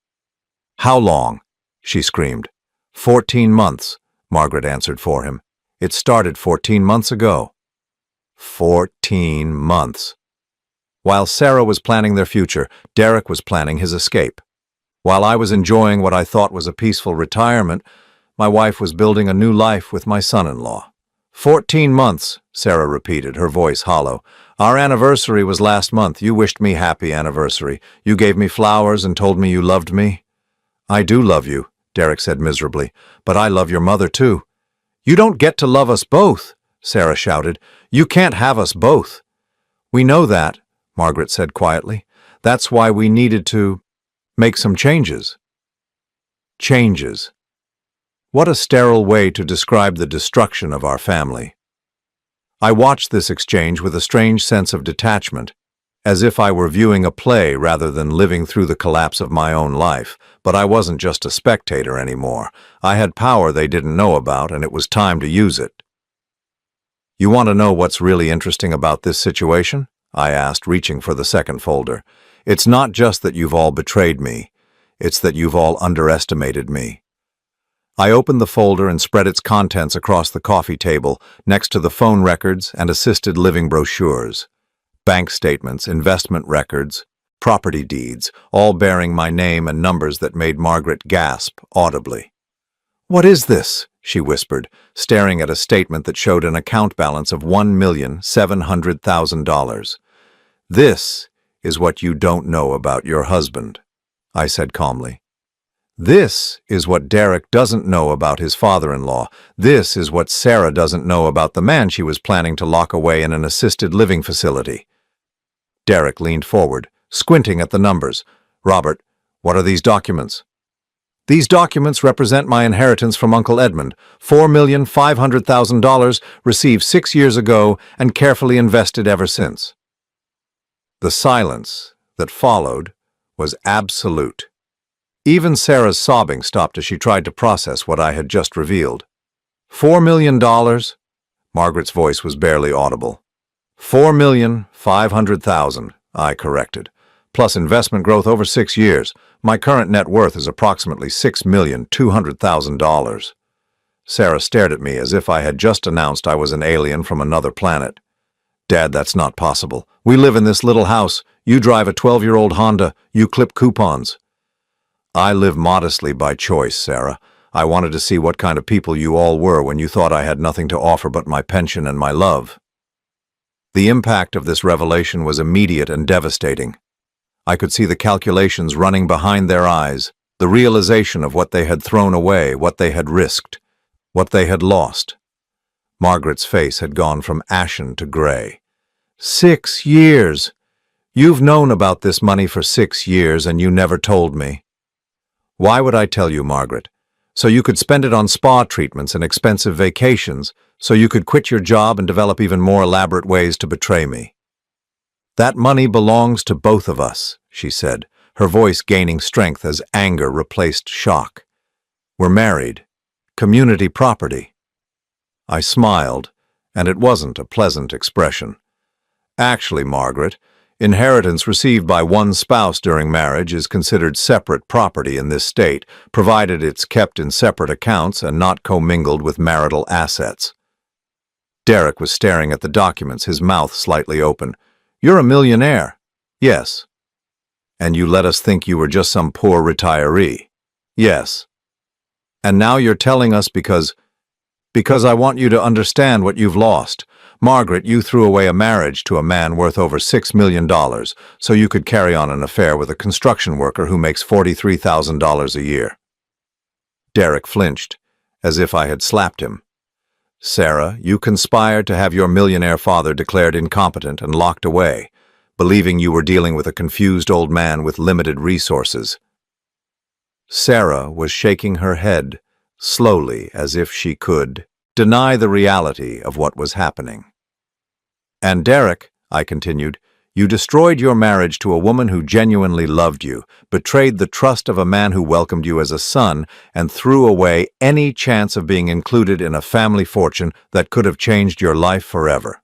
How long? She screamed. 14 months, Margaret answered for him. It started 14 months ago. 14 months. While Sarah was planning their future, Derek was planning his escape. While I was enjoying what I thought was a peaceful retirement, my wife was building a new life with my son-in-law. 14 months, Sarah repeated, her voice hollow. Our anniversary was last month. You wished me happy anniversary. You gave me flowers and told me you loved me. I do love you, Derek said miserably, but I love your mother too. You don't get to love us both, Sarah shouted. You can't have us both. We know that, Margaret said quietly. That's why we needed to make some changes. Changes. What a sterile way to describe the destruction of our family. I watched this exchange with a strange sense of detachment, as if I were viewing a play rather than living through the collapse of my own life. But I wasn't just a spectator anymore. I had power they didn't know about, and it was time to use it. You want to know what's really interesting about this situation? I asked, reaching for the second folder. It's not just that you've all betrayed me. It's that you've all underestimated me. I opened the folder and spread its contents across the coffee table, next to the phone records and assisted living brochures. Bank statements, investment records, property deeds, all bearing my name and numbers that made Margaret gasp audibly. What is this? She whispered, staring at a statement that showed an account balance of $1,700,000. This is what you don't know about your husband, I said calmly. This is what Derek doesn't know about his father-in-law. This is what Sarah doesn't know about the man she was planning to lock away in an assisted living facility. Derek leaned forward, squinting at the numbers. Robert, what are these documents? These documents represent my inheritance from Uncle Edmund, $4,500,000 received 6 years ago and carefully invested ever since. The silence that followed was absolute. Even Sarah's sobbing stopped as she tried to process what I had just revealed. $4 million? Margaret's voice was barely audible. $4,500,000, I corrected, plus investment growth over 6 years. My current net worth is approximately $6,200,000. Sarah stared at me as if I had just announced I was an alien from another planet. Dad, that's not possible. We live in this little house. You drive a 12-year-old Honda. You clip coupons. I live modestly by choice, Sarah. I wanted to see what kind of people you all were when you thought I had nothing to offer but my pension and my love. The impact of this revelation was immediate and devastating. I could see the calculations running behind their eyes, the realization of what they had thrown away, what they had risked, what they had lost. Margaret's face had gone from ashen to gray. 6 years! You've known about this money for 6 years and you never told me. Why would I tell you, Margaret? So you could spend it on spa treatments and expensive vacations, so you could quit your job and develop even more elaborate ways to betray me. That money belongs to both of us, she said, her voice gaining strength as anger replaced shock. "We're married. Community property." I smiled, and it wasn't a pleasant expression. "Actually, Margaret, inheritance received by one spouse during marriage is considered separate property in this state, provided it's kept in separate accounts and not commingled with marital assets." Derek was staring at the documents, his mouth slightly open. "You're a millionaire." "Yes." "And you let us think you were just some poor retiree." "Yes." "And now you're telling us because I want you to understand what you've lost. Margaret, you threw away a marriage to a man worth over $6 million so you could carry on an affair with a construction worker who makes $43,000 a year." Derek flinched, as if I had slapped him. "Sarah, you conspired to have your millionaire father declared incompetent and locked away, believing you were dealing with a confused old man with limited resources." Sarah was shaking her head, slowly, as if she could deny the reality of what was happening. "And Derek," I continued, "you destroyed your marriage to a woman who genuinely loved you, betrayed the trust of a man who welcomed you as a son, and threw away any chance of being included in a family fortune that could have changed your life forever."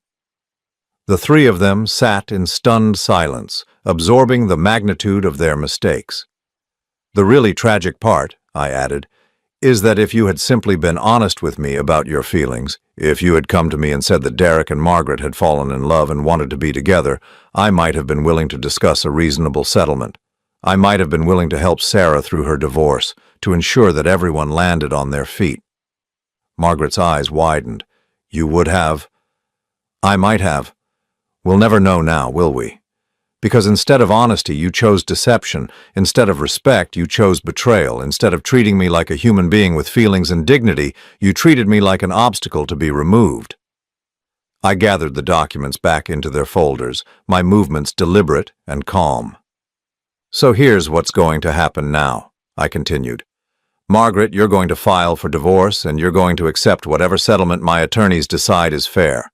The three of them sat in stunned silence, absorbing the magnitude of their mistakes. "The really tragic part," I added, "is that if you had simply been honest with me about your feelings, if you had come to me and said that Derek and Margaret had fallen in love and wanted to be together, I might have been willing to discuss a reasonable settlement. I might have been willing to help Sarah through her divorce, to ensure that everyone landed on their feet." Margaret's eyes widened. "You would have?" "I might have. We'll never know now, will we? Because instead of honesty, you chose deception. Instead of respect, you chose betrayal. Instead of treating me like a human being with feelings and dignity, you treated me like an obstacle to be removed." I gathered the documents back into their folders, my movements deliberate and calm. "So here's what's going to happen now," I continued. "Margaret, you're going to file for divorce, and you're going to accept whatever settlement my attorneys decide is fair.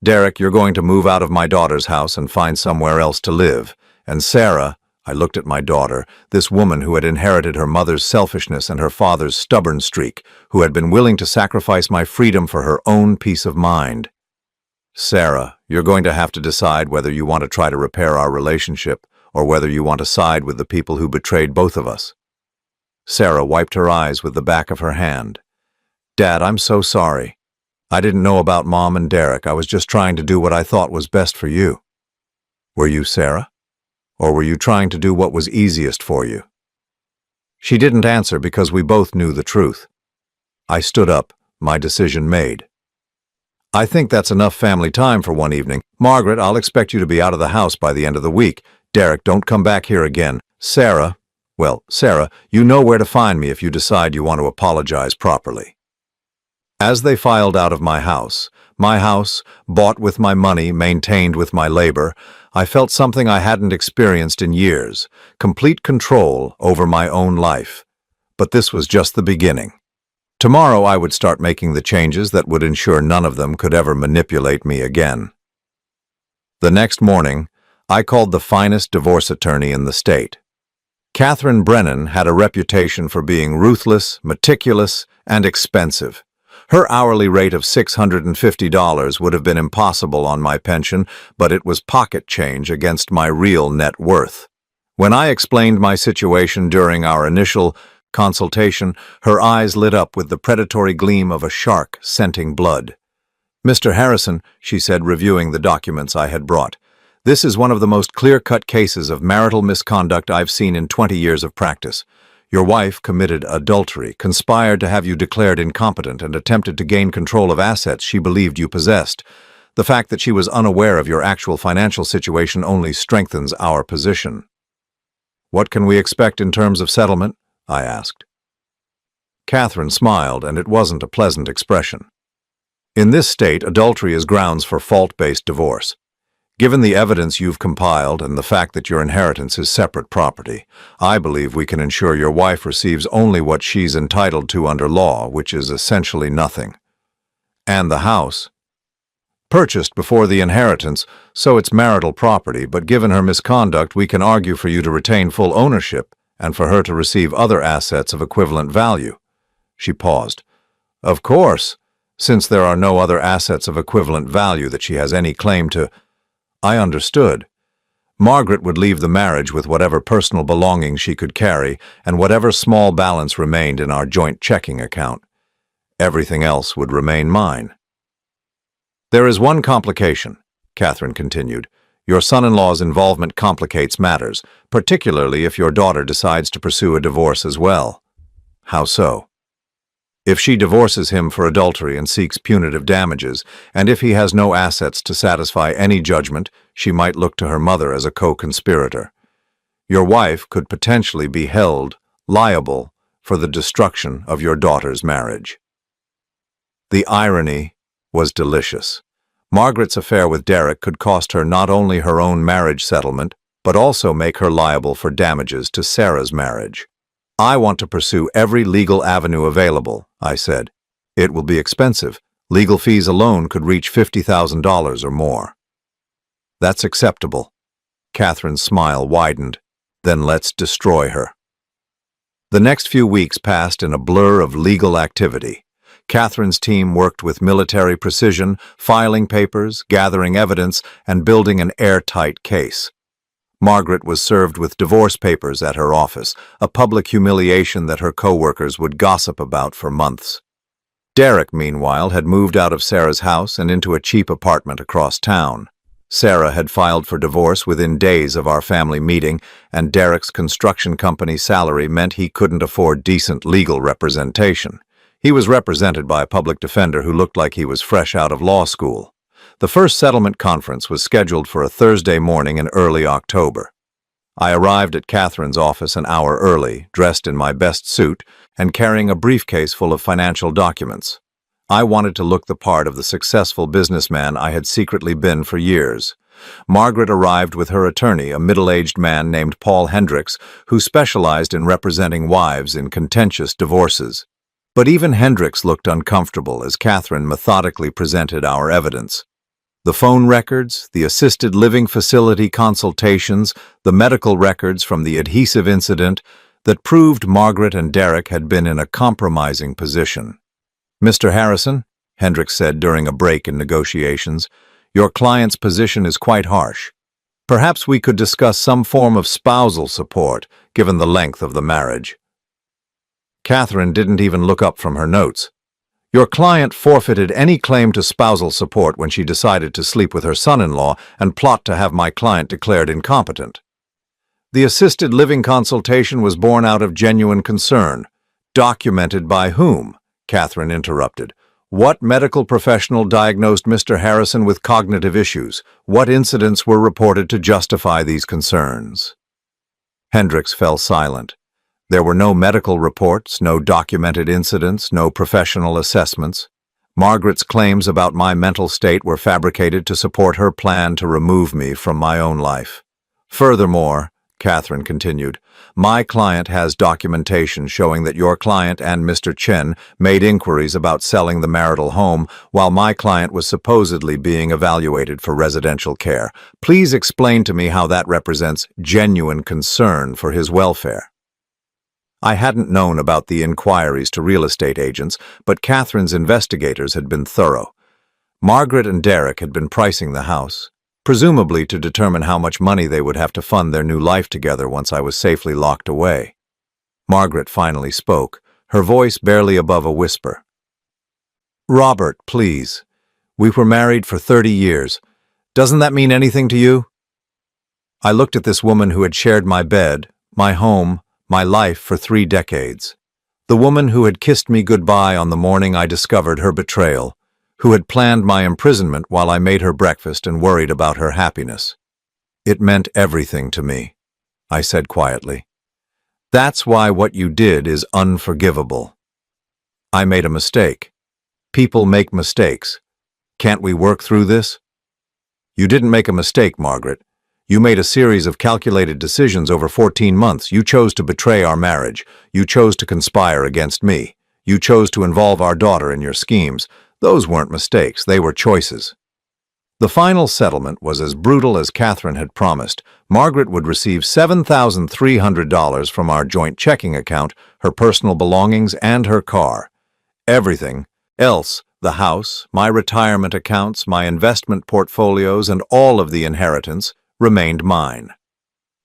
Derek, you're going to move out of my daughter's house and find somewhere else to live. And Sarah," I looked at my daughter, this woman who had inherited her mother's selfishness and her father's stubborn streak, who had been willing to sacrifice my freedom for her own peace of mind. "Sarah, you're going to have to decide whether you want to try to repair our relationship or whether you want to side with the people who betrayed both of us." Sarah wiped her eyes with the back of her hand. "Dad, I'm so sorry. I didn't know about Mom and Derek. I was just trying to do what I thought was best for you." "Were you, Sarah? Or were you trying to do what was easiest for you?" She didn't answer because we both knew the truth. I stood up, my decision made. "I think that's enough family time for one evening. Margaret, I'll expect you to be out of the house by the end of the week. Derek, don't come back here again. Sarah, you know where to find me if you decide you want to apologize properly." As they filed out of my house, bought with my money, maintained with my labor, I felt something I hadn't experienced in years, complete control over my own life. But this was just the beginning. Tomorrow I would start making the changes that would ensure none of them could ever manipulate me again. The next morning, I called the finest divorce attorney in the state. Catherine Brennan had a reputation for being ruthless, meticulous, and expensive. Her hourly rate of $650 would have been impossible on my pension, but it was pocket change against my real net worth. When I explained my situation during our initial consultation, her eyes lit up with the predatory gleam of a shark scenting blood. "Mr. Harrison," she said, reviewing the documents I had brought, "this is one of the most clear-cut cases of marital misconduct I've seen in 20 years of practice. Your wife committed adultery, conspired to have you declared incompetent, and attempted to gain control of assets she believed you possessed. The fact that she was unaware of your actual financial situation only strengthens our position." "What can we expect in terms of settlement?" I asked. Catherine smiled, and it wasn't a pleasant expression. "In this state, adultery is grounds for fault-based divorce. Given the evidence you've compiled and the fact that your inheritance is separate property, I believe we can ensure your wife receives only what she's entitled to under law, which is essentially nothing. And the house. Purchased before the inheritance, so it's marital property, but given her misconduct, we can argue for you to retain full ownership and for her to receive other assets of equivalent value." She paused. "Of course, since there are no other assets of equivalent value that she has any claim to." I understood. Margaret would leave the marriage with whatever personal belongings she could carry and whatever small balance remained in our joint checking account. Everything else would remain mine. "There is one complication," Catherine continued. "Your son-in-law's involvement complicates matters, particularly if your daughter decides to pursue a divorce as well." "How so?" "If she divorces him for adultery and seeks punitive damages, and if he has no assets to satisfy any judgment, she might look to her mother as a co-conspirator. Your wife could potentially be held liable for the destruction of your daughter's marriage." The irony was delicious. Margaret's affair with Derek could cost her not only her own marriage settlement, but also make her liable for damages to Sarah's marriage. "I want to pursue every legal avenue available," I said. "It will be expensive. Legal fees alone could reach $50,000 or more." "That's acceptable." Catherine's smile widened. "Then let's destroy her." The next few weeks passed in a blur of legal activity. Catherine's team worked with military precision, filing papers, gathering evidence, and building an airtight case. Margaret was served with divorce papers at her office, a public humiliation that her co-workers would gossip about for months. Derek, meanwhile, had moved out of Sarah's house and into a cheap apartment across town. Sarah had filed for divorce within days of our family meeting, and Derek's construction company salary meant he couldn't afford decent legal representation. He was represented by a public defender who looked like he was fresh out of law school. The first settlement conference was scheduled for a Thursday morning in early October. I arrived at Catherine's office an hour early, dressed in my best suit, and carrying a briefcase full of financial documents. I wanted to look the part of the successful businessman I had secretly been for years. Margaret arrived with her attorney, a middle-aged man named Paul Hendricks, who specialized in representing wives in contentious divorces. But even Hendricks looked uncomfortable as Catherine methodically presented our evidence. The phone records, the assisted living facility consultations, the medical records from the adhesive incident that proved Margaret and Derek had been in a compromising position. "Mr. Harrison," Hendricks said during a break in negotiations, "your client's position is quite harsh. Perhaps we could discuss some form of spousal support, given the length of the marriage." Catherine didn't even look up from her notes. "Your client forfeited any claim to spousal support when she decided to sleep with her son-in-law and plot to have my client declared incompetent. The assisted living consultation was born out of genuine concern. Documented by whom?" Catherine interrupted. "What medical professional diagnosed Mr. Harrison with cognitive issues? What incidents were reported to justify these concerns?" Hendricks fell silent. There were no medical reports, no documented incidents, no professional assessments. Margaret's claims about my mental state were fabricated to support her plan to remove me from my own life. "Furthermore," Catherine continued, "my client has documentation showing that your client and Mr. Chen made inquiries about selling the marital home while my client was supposedly being evaluated for residential care. Please explain to me how that represents genuine concern for his welfare." I hadn't known about the inquiries to real estate agents, but Catherine's investigators had been thorough. Margaret and Derek had been pricing the house, presumably to determine how much money they would have to fund their new life together once I was safely locked away. Margaret finally spoke, her voice barely above a whisper. "Robert, please. We were married for 30 years. Doesn't that mean anything to you?" I looked at this woman who had shared my bed, my home, my life for 3 decades. The woman who had kissed me goodbye on the morning I discovered her betrayal, who had planned my imprisonment while I made her breakfast and worried about her happiness. "It meant everything to me," I said quietly. "That's why what you did is unforgivable. I made a mistake. People make mistakes. Can't we work through this?" "You didn't make a mistake, Margaret. You made a series of calculated decisions over 14 months. You chose to betray our marriage. You chose to conspire against me. You chose to involve our daughter in your schemes. Those weren't mistakes, they were choices." The final settlement was as brutal as Catherine had promised. Margaret would receive $7,300 from our joint checking account, her personal belongings, and her car. Everything else, the house, my retirement accounts, my investment portfolios, and all of the inheritance, remained mine.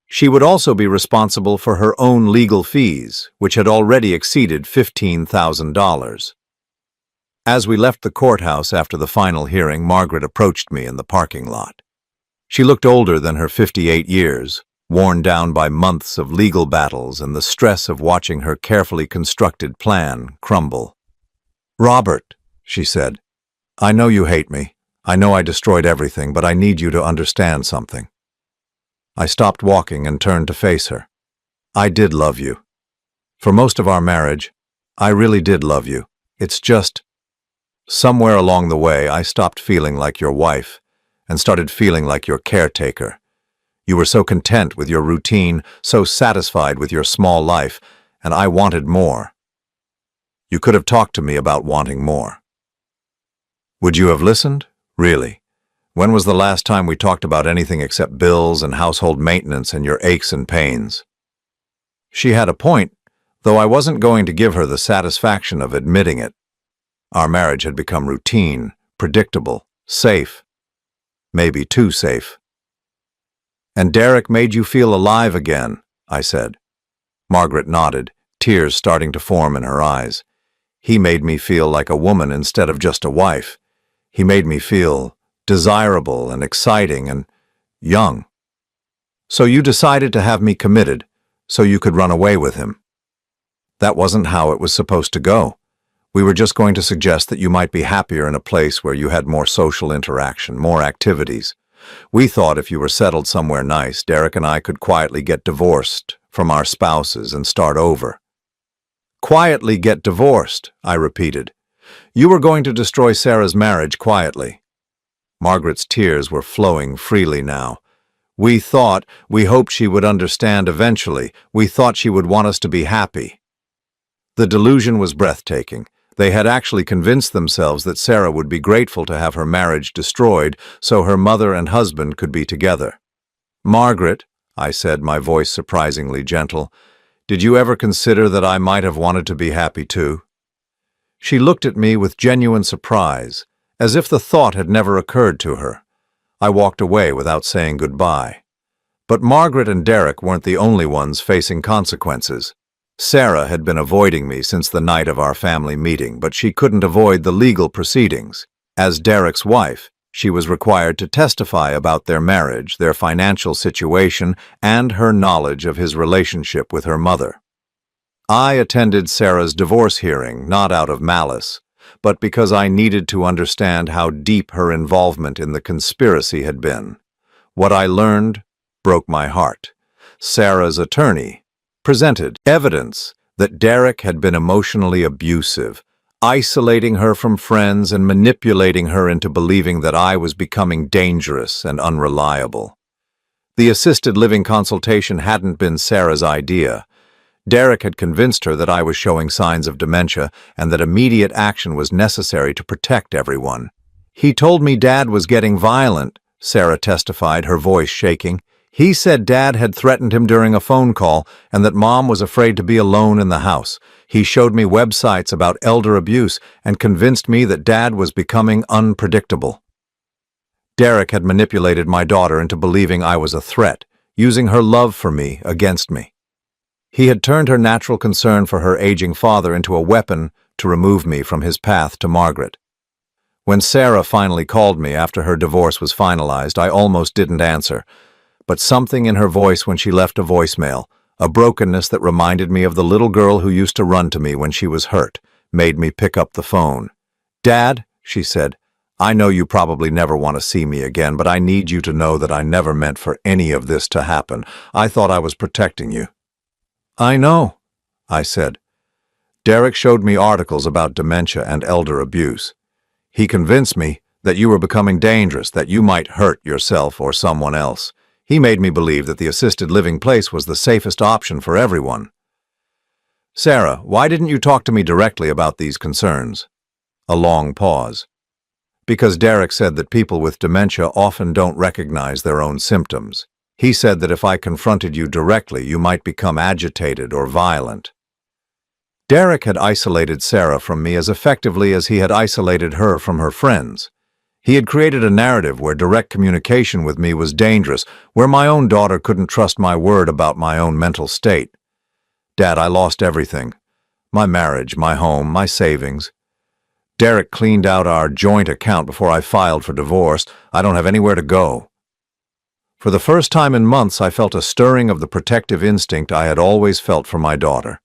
She would also be responsible for her own legal fees, which had already exceeded $15,000. As we left the courthouse after the final hearing, Margaret approached me in the parking lot. She looked older than her 58 years, worn down by months of legal battles and the stress of watching her carefully constructed plan crumble. "Robert," she said, "I know you hate me. I know I destroyed everything, but I need you to understand something." I stopped walking and turned to face her. "I did love you. For most of our marriage, I really did love you. It's just, somewhere along the way, I stopped feeling like your wife and started feeling like your caretaker. You were so content with your routine, so satisfied with your small life, and I wanted more. You could have talked to me about wanting more. Would you have listened? Really? When was the last time we talked about anything except bills and household maintenance and your aches and pains?" She had a point, though I wasn't going to give her the satisfaction of admitting it. Our marriage had become routine, predictable, safe. Maybe too safe. "And Derek made you feel alive again," I said. Margaret nodded, tears starting to form in her eyes. "He made me feel like a woman instead of just a wife. He made me feel desirable and exciting and young. So you decided to have me committed so you could run away with him. That wasn't how it was supposed to go. We were just going to suggest that you might be happier in a place where you had more social interaction, more activities. We thought if you were settled somewhere nice, Derek and I could quietly get divorced from our spouses and start over." "Quietly get divorced," I repeated. "You were going to destroy Sarah's marriage quietly." Margaret's tears were flowing freely now. We hoped she would understand eventually. We thought she would want us to be happy." The delusion was breathtaking. They had actually convinced themselves that Sarah would be grateful to have her marriage destroyed so her mother and husband could be together. "Margaret," I said, my voice surprisingly gentle, "did you ever consider that I might have wanted to be happy too?" She looked at me with genuine surprise, as if the thought had never occurred to her. I walked away without saying goodbye. But Margaret and Derek weren't the only ones facing consequences. Sarah had been avoiding me since the night of our family meeting, but she couldn't avoid the legal proceedings. As Derek's wife, she was required to testify about their marriage, their financial situation, and her knowledge of his relationship with her mother. I attended Sarah's divorce hearing, not out of malice, but because I needed to understand how deep her involvement in the conspiracy had been. What I learned broke my heart. Sarah's attorney presented evidence that Derek had been emotionally abusive, isolating her from friends and manipulating her into believing that I was becoming dangerous and unreliable. The assisted living consultation hadn't been Sarah's idea. Derek had convinced her that I was showing signs of dementia and that immediate action was necessary to protect everyone. "He told me Dad was getting violent," Sarah testified, her voice shaking. "He said Dad had threatened him during a phone call and that Mom was afraid to be alone in the house. He showed me websites about elder abuse and convinced me that Dad was becoming unpredictable. Derek had manipulated my daughter into believing I was a threat, using her love for me against me. He had turned her natural concern for her aging father into a weapon to remove me from his path to Margaret. When Sarah finally called me after her divorce was finalized, I almost didn't answer. But something in her voice when she left a voicemail, a brokenness that reminded me of the little girl who used to run to me when she was hurt, made me pick up the phone. "Dad," she said, "I know you probably never want to see me again, but I need you to know that I never meant for any of this to happen. I thought I was protecting you." "I know," I said. "Derek showed me articles about dementia and elder abuse. He convinced me that you were becoming dangerous, that you might hurt yourself or someone else. He made me believe that the assisted living place was the safest option for everyone." "Sarah, why didn't you talk to me directly about these concerns?" A long pause. Because Derek said that people with dementia often don't recognize their own symptoms. He said that if I confronted you directly, you might become agitated or violent. Derek had isolated Sarah from me as effectively as he had isolated her from her friends. He had created a narrative where direct communication with me was dangerous, where my own daughter couldn't trust my word about my own mental state. Dad, I lost everything. My marriage, my home, my savings. Derek cleaned out our joint account before I filed for divorce. I don't have anywhere to go. For the first time in months, I felt a stirring of the protective instinct I had always felt for my daughter.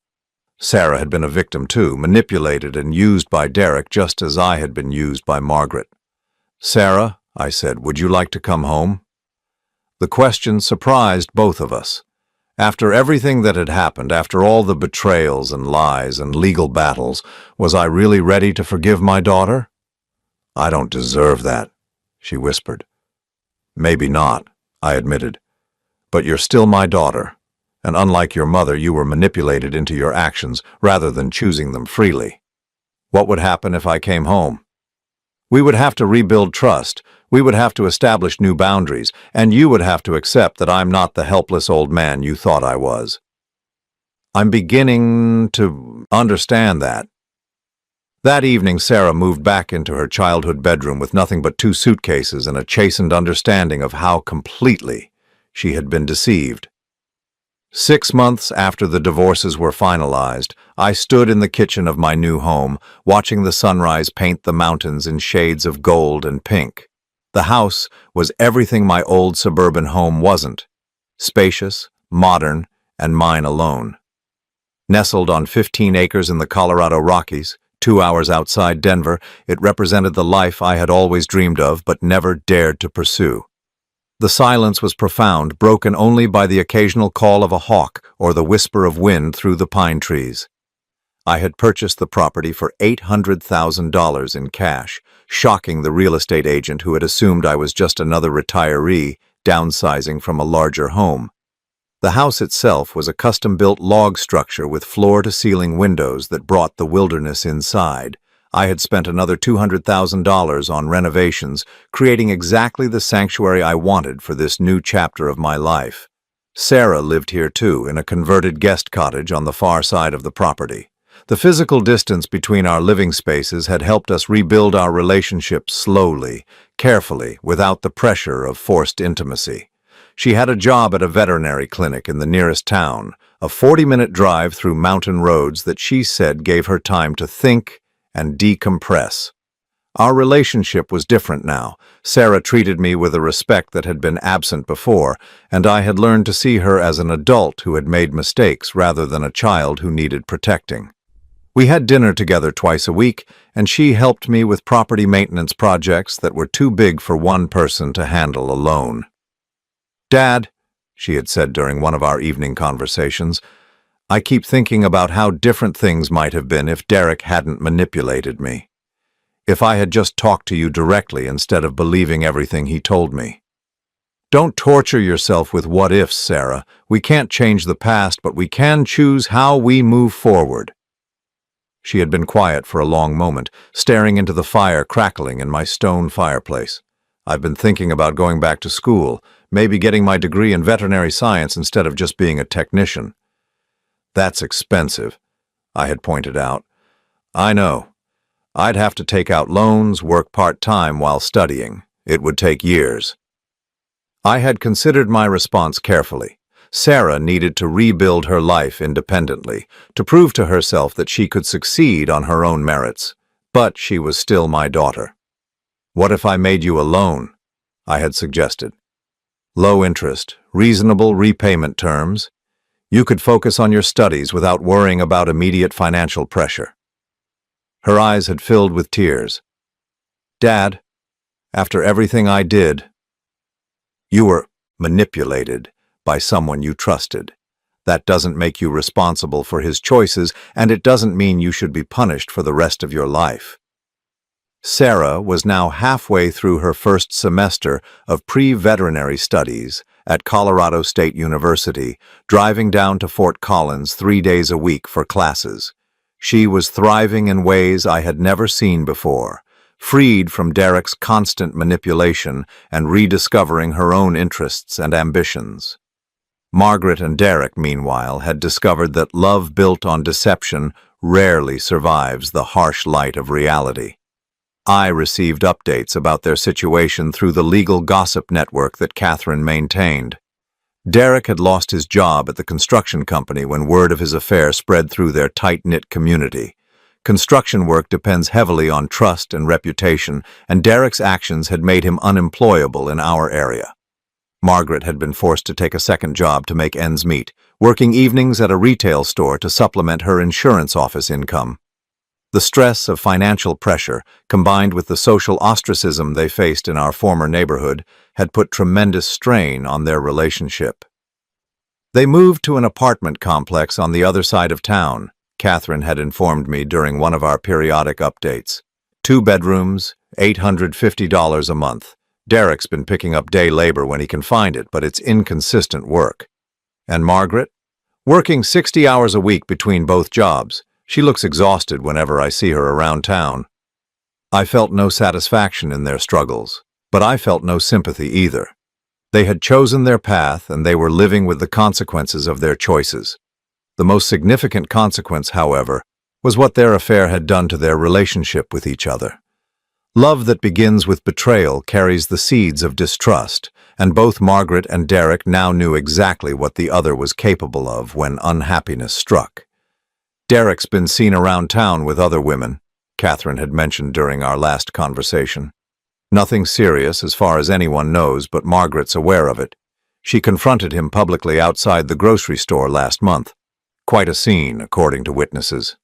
Sarah had been a victim too, manipulated and used by Derek just as I had been used by Margaret. "Sarah," I said, "would you like to come home?" The question surprised both of us. After everything that had happened, after all the betrayals and lies and legal battles, was I really ready to forgive my daughter? "I don't deserve that," she whispered. "Maybe not," I admitted. "But you're still my daughter, and unlike your mother, you were manipulated into your actions rather than choosing them freely. What would happen if I came home? We would have to rebuild trust. We would have to establish new boundaries, and you would have to accept that I'm not the helpless old man you thought I was." I'm beginning to understand that. That evening, Sarah moved back into her childhood bedroom with nothing but 2 suitcases and a chastened understanding of how completely she had been deceived. 6 months after the divorces were finalized, I stood in the kitchen of my new home, watching the sunrise paint the mountains in shades of gold and pink. The house was everything my old suburban home wasn't: spacious, modern, and mine alone. Nestled on 15 acres in the Colorado Rockies, 2 hours outside Denver, it represented the life I had always dreamed of but never dared to pursue. The silence was profound, broken only by the occasional call of a hawk or the whisper of wind through the pine trees. I had purchased the property for $800,000 in cash, shocking the real estate agent who had assumed I was just another retiree downsizing from a larger home. The house itself was a custom-built log structure with floor-to-ceiling windows that brought the wilderness inside. I had spent another $200,000 on renovations, creating exactly the sanctuary I wanted for this new chapter of my life. Sarah lived here too, in a converted guest cottage on the far side of the property. The physical distance between our living spaces had helped us rebuild our relationship slowly, carefully, without the pressure of forced intimacy. She had a job at a veterinary clinic in the nearest town, a 40-minute drive through mountain roads that she said gave her time to think and decompress. Our relationship was different now. Sarah treated me with a respect that had been absent before, and I had learned to see her as an adult who had made mistakes rather than a child who needed protecting. We had dinner together twice a week, and she helped me with property maintenance projects that were too big for one person to handle alone. "Dad," she had said during one of our evening conversations, "I keep thinking about how different things might have been if Derek hadn't manipulated me. If I had just talked to you directly instead of believing everything he told me." "Don't torture yourself with what-ifs, Sarah. We can't change the past, but we can choose how we move forward." She had been quiet for a long moment, staring into the fire crackling in my stone fireplace. "I've been thinking about going back to school, maybe getting my degree in veterinary science instead of just being a technician." "That's expensive," I had pointed out. "I know. I'd have to take out loans, work part-time while studying. It would take years." I had considered my response carefully. Sarah needed to rebuild her life independently, to prove to herself that she could succeed on her own merits. But she was still my daughter. "What if I made you a loan?" I had suggested. "Low interest, reasonable repayment terms. You could focus on your studies without worrying about immediate financial pressure." Her eyes had filled with tears. "Dad, after everything I did..." "You were manipulated by someone you trusted. That doesn't make you responsible for his choices, and it doesn't mean you should be punished for the rest of your life." Sarah was now halfway through her first semester of pre-veterinary studies at Colorado State University, driving down to Fort Collins 3 days a week for classes. She was thriving in ways I had never seen before, freed from Derek's constant manipulation and rediscovering her own interests and ambitions. Margaret and Derek, meanwhile, had discovered that love built on deception rarely survives the harsh light of reality. I received updates about their situation through the legal gossip network that Catherine maintained. Derek had lost his job at the construction company when word of his affair spread through their tight-knit community. Construction work depends heavily on trust and reputation, and Derek's actions had made him unemployable in our area. Margaret had been forced to take a second job to make ends meet, working evenings at a retail store to supplement her insurance office income. The stress of financial pressure, combined with the social ostracism they faced in our former neighborhood, had put tremendous strain on their relationship. They moved to an apartment complex on the other side of town, Catherine had informed me during one of our periodic updates. 2 bedrooms, $850 a month. Derek's been picking up day labor when he can find it, but it's inconsistent work. And Margaret? Working 60 hours a week between both jobs. She looks exhausted whenever I see her around town. I felt no satisfaction in their struggles, but I felt no sympathy either. They had chosen their path, and they were living with the consequences of their choices. The most significant consequence, however, was what their affair had done to their relationship with each other. Love that begins with betrayal carries the seeds of distrust, and both Margaret and Derek now knew exactly what the other was capable of when unhappiness struck. Derek's been seen around town with other women, Catherine had mentioned during our last conversation. Nothing serious as far as anyone knows, but Margaret's aware of it. She confronted him publicly outside the grocery store last month. Quite a scene, according to witnesses.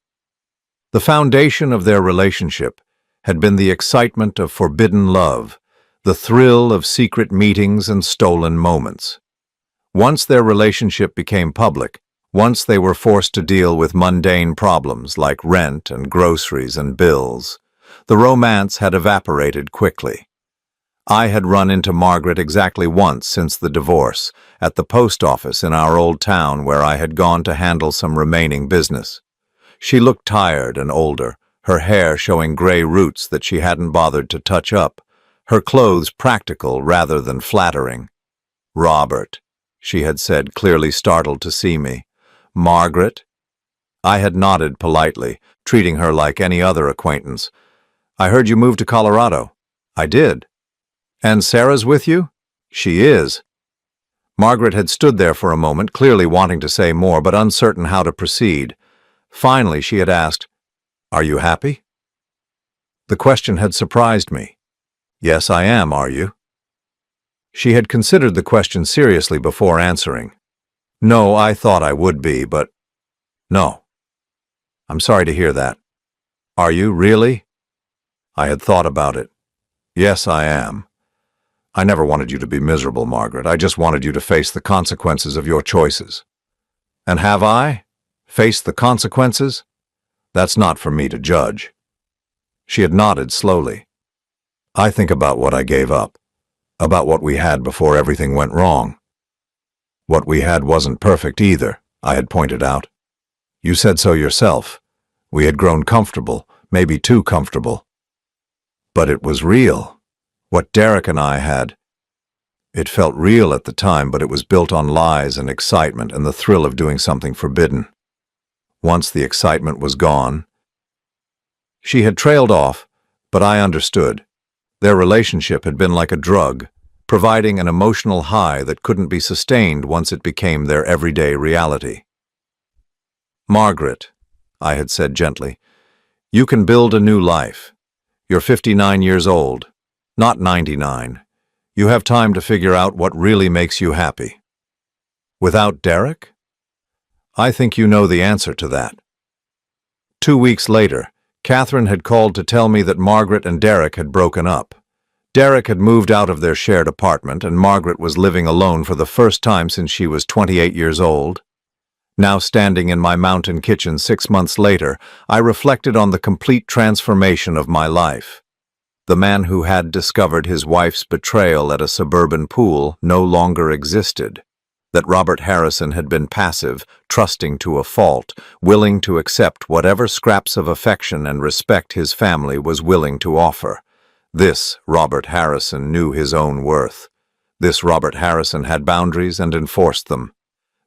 The foundation of their relationship had been the excitement of forbidden love, the thrill of secret meetings and stolen moments. Once their relationship became public, once they were forced to deal with mundane problems like rent and groceries and bills, the romance had evaporated quickly. I had run into Margaret exactly once since the divorce, at the post office in our old town where I had gone to handle some remaining business. She looked tired and older, her hair showing gray roots that she hadn't bothered to touch up, her clothes practical rather than flattering. "Robert," she had said, clearly startled to see me. "Margaret?" I had nodded politely, treating her like any other acquaintance. "I heard you moved to Colorado." "I did." "And Sarah's with you?" "She is." Margaret had stood there for a moment, clearly wanting to say more, but uncertain how to proceed. Finally, she had asked, "Are you happy?" The question had surprised me. "Yes, I am, are you?" She had considered the question seriously before answering. "No, I thought I would be, but no." "I'm sorry to hear that." "Are you, really?" I had thought about it. "Yes, I am. I never wanted you to be miserable, Margaret. I just wanted you to face the consequences of your choices." "And have I? Faced the consequences?" "That's not for me to judge." She had nodded slowly. "I think about what I gave up, about what we had before everything went wrong. What we had wasn't perfect either," I had pointed out. "You said so yourself. We had grown comfortable, maybe too comfortable. But it was real. What Derek and I had. It felt real at the time, but it was built on lies and excitement and the thrill of doing something forbidden. Once the excitement was gone..." She had trailed off, but I understood. Their relationship had been like a drug, providing an emotional high that couldn't be sustained once it became their everyday reality. "Margaret," I had said gently, "you can build a new life. You're 59 years old, not 99. You have time to figure out what really makes you happy." "Without Derek?" "I think you know the answer to that." 2 weeks later, Catherine had called to tell me that Margaret and Derek had broken up. Derek had moved out of their shared apartment, and Margaret was living alone for the first time since she was 28 years old. Now standing in my mountain kitchen 6 months later, I reflected on the complete transformation of my life. The man who had discovered his wife's betrayal at a suburban pool no longer existed. That Robert Harrison had been passive, trusting to a fault, willing to accept whatever scraps of affection and respect his family was willing to offer. This Robert Harrison knew his own worth. This Robert Harrison had boundaries and enforced them.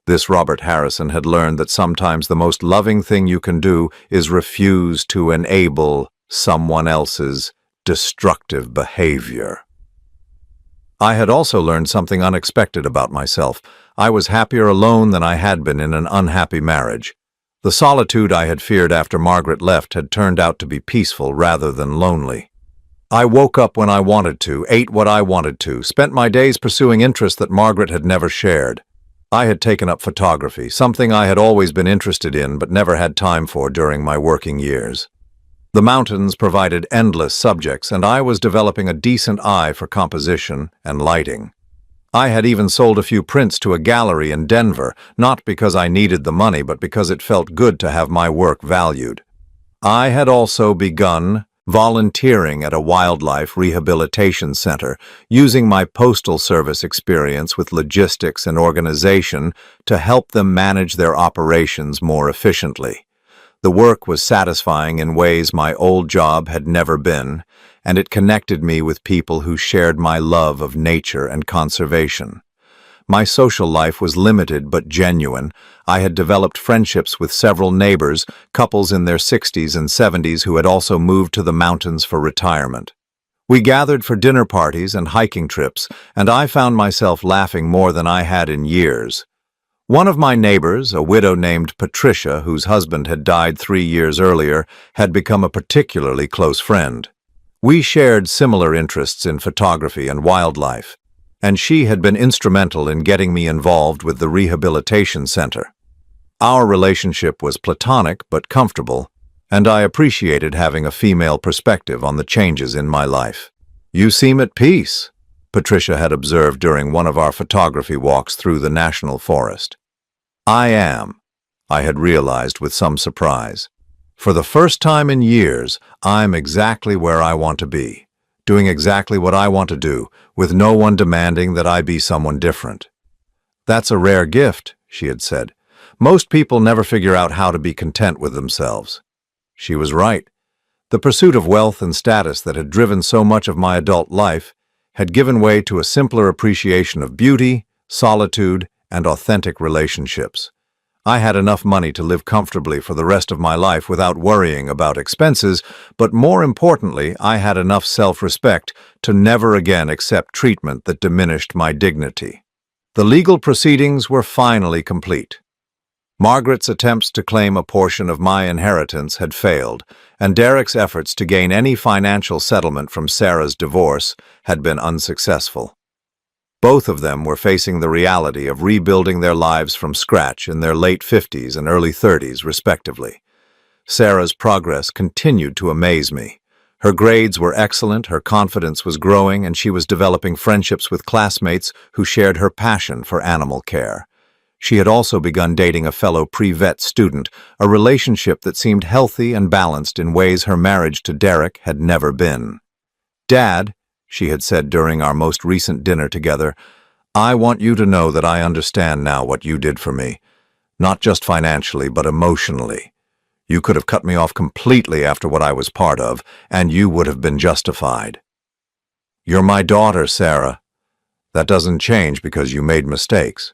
This Robert Harrison had learned that sometimes the most loving thing you can do is refuse to enable someone else's destructive behavior. I had also learned something unexpected about myself. I was happier alone than I had been in an unhappy marriage. The solitude I had feared after Margaret left had turned out to be peaceful rather than lonely. I woke up when I wanted to, ate what I wanted to, spent my days pursuing interests that Margaret had never shared. I had taken up photography, something I had always been interested in but never had time for during my working years. The mountains provided endless subjects, and I was developing a decent eye for composition and lighting. I had even sold a few prints to a gallery in Denver, not because I needed the money, but because it felt good to have my work valued. I had also begun volunteering at a wildlife rehabilitation center, using my postal service experience with logistics and organization to help them manage their operations more efficiently. The work was satisfying in ways my old job had never been, and it connected me with people who shared my love of nature and conservation. My social life was limited but genuine. I had developed friendships with several neighbors, couples in their 60s and 70s who had also moved to the mountains for retirement. We gathered for dinner parties and hiking trips, and I found myself laughing more than I had in years. One of my neighbors, a widow named Patricia, whose husband had died 3 years earlier, had become a particularly close friend. We shared similar interests in photography and wildlife, and she had been instrumental in getting me involved with the rehabilitation center. Our relationship was platonic but comfortable, and I appreciated having a female perspective on the changes in my life. "You seem at peace," Patricia had observed during one of our photography walks through the national forest. "I am," I had realized with some surprise. For the first time in years, I'm exactly where I want to be, doing exactly what I want to do, with no one demanding that I be someone different. "That's a rare gift," she had said. "Most people never figure out how to be content with themselves." She was right. The pursuit of wealth and status that had driven so much of my adult life had given way to a simpler appreciation of beauty, solitude, and authentic relationships. I had enough money to live comfortably for the rest of my life without worrying about expenses, but more importantly, I had enough self-respect to never again accept treatment that diminished my dignity. The legal proceedings were finally complete. Margaret's attempts to claim a portion of my inheritance had failed, and Derek's efforts to gain any financial settlement from Sarah's divorce had been unsuccessful. Both of them were facing the reality of rebuilding their lives from scratch in their late 50s and early 30s, respectively. Sarah's progress continued to amaze me. Her grades were excellent, her confidence was growing, and she was developing friendships with classmates who shared her passion for animal care. She had also begun dating a fellow pre-vet student, a relationship that seemed healthy and balanced in ways her marriage to Derek had never been. "Dad," she had said during our most recent dinner together, "I want you to know that I understand now what you did for me, not just financially, but emotionally. You could have cut me off completely after what I was part of, and you would have been justified. You're my daughter, Sarah. That doesn't change because you made mistakes.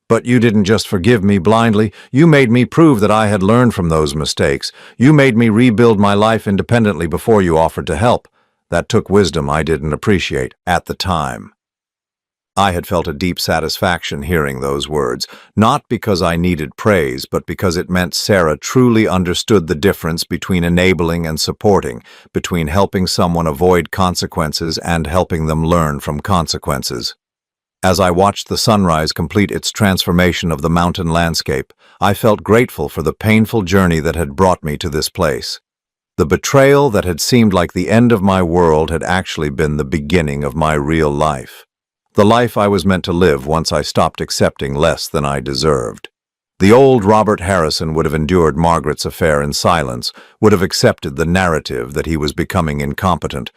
But you didn't just forgive me blindly. You made me prove that I had learned from those mistakes. You made me rebuild my life independently before you offered to help. That took wisdom I didn't appreciate at the time." I had felt a deep satisfaction hearing those words, not because I needed praise, but because it meant Sarah truly understood the difference between enabling and supporting, between helping someone avoid consequences and helping them learn from consequences. As I watched the sunrise complete its transformation of the mountain landscape, I felt grateful for the painful journey that had brought me to this place. The betrayal that had seemed like the end of my world had actually been the beginning of my real life. The life I was meant to live once I stopped accepting less than I deserved. The old Robert Harrison would have endured Margaret's affair in silence, would have accepted the narrative that he was becoming incompetent,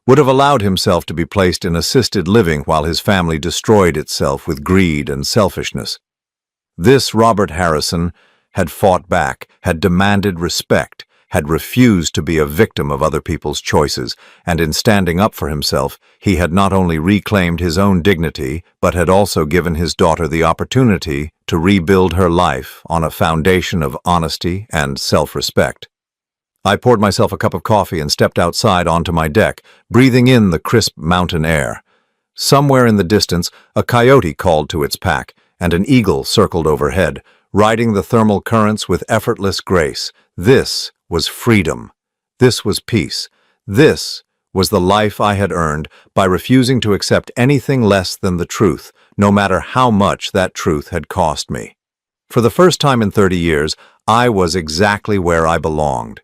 would have allowed himself to be placed in assisted living while his family destroyed itself with greed and selfishness. This Robert Harrison had fought back, had demanded respect, had refused to be a victim of other people's choices, and in standing up for himself, he had not only reclaimed his own dignity, but had also given his daughter the opportunity to rebuild her life on a foundation of honesty and self-respect. I poured myself a cup of coffee and stepped outside onto my deck, breathing in the crisp mountain air. Somewhere in the distance, a coyote called to its pack, and an eagle circled overhead, riding the thermal currents with effortless grace. This was freedom. This was peace. This was the life I had earned by refusing to accept anything less than the truth, no matter how much that truth had cost me. For the first time in 30 years, I was exactly where I belonged.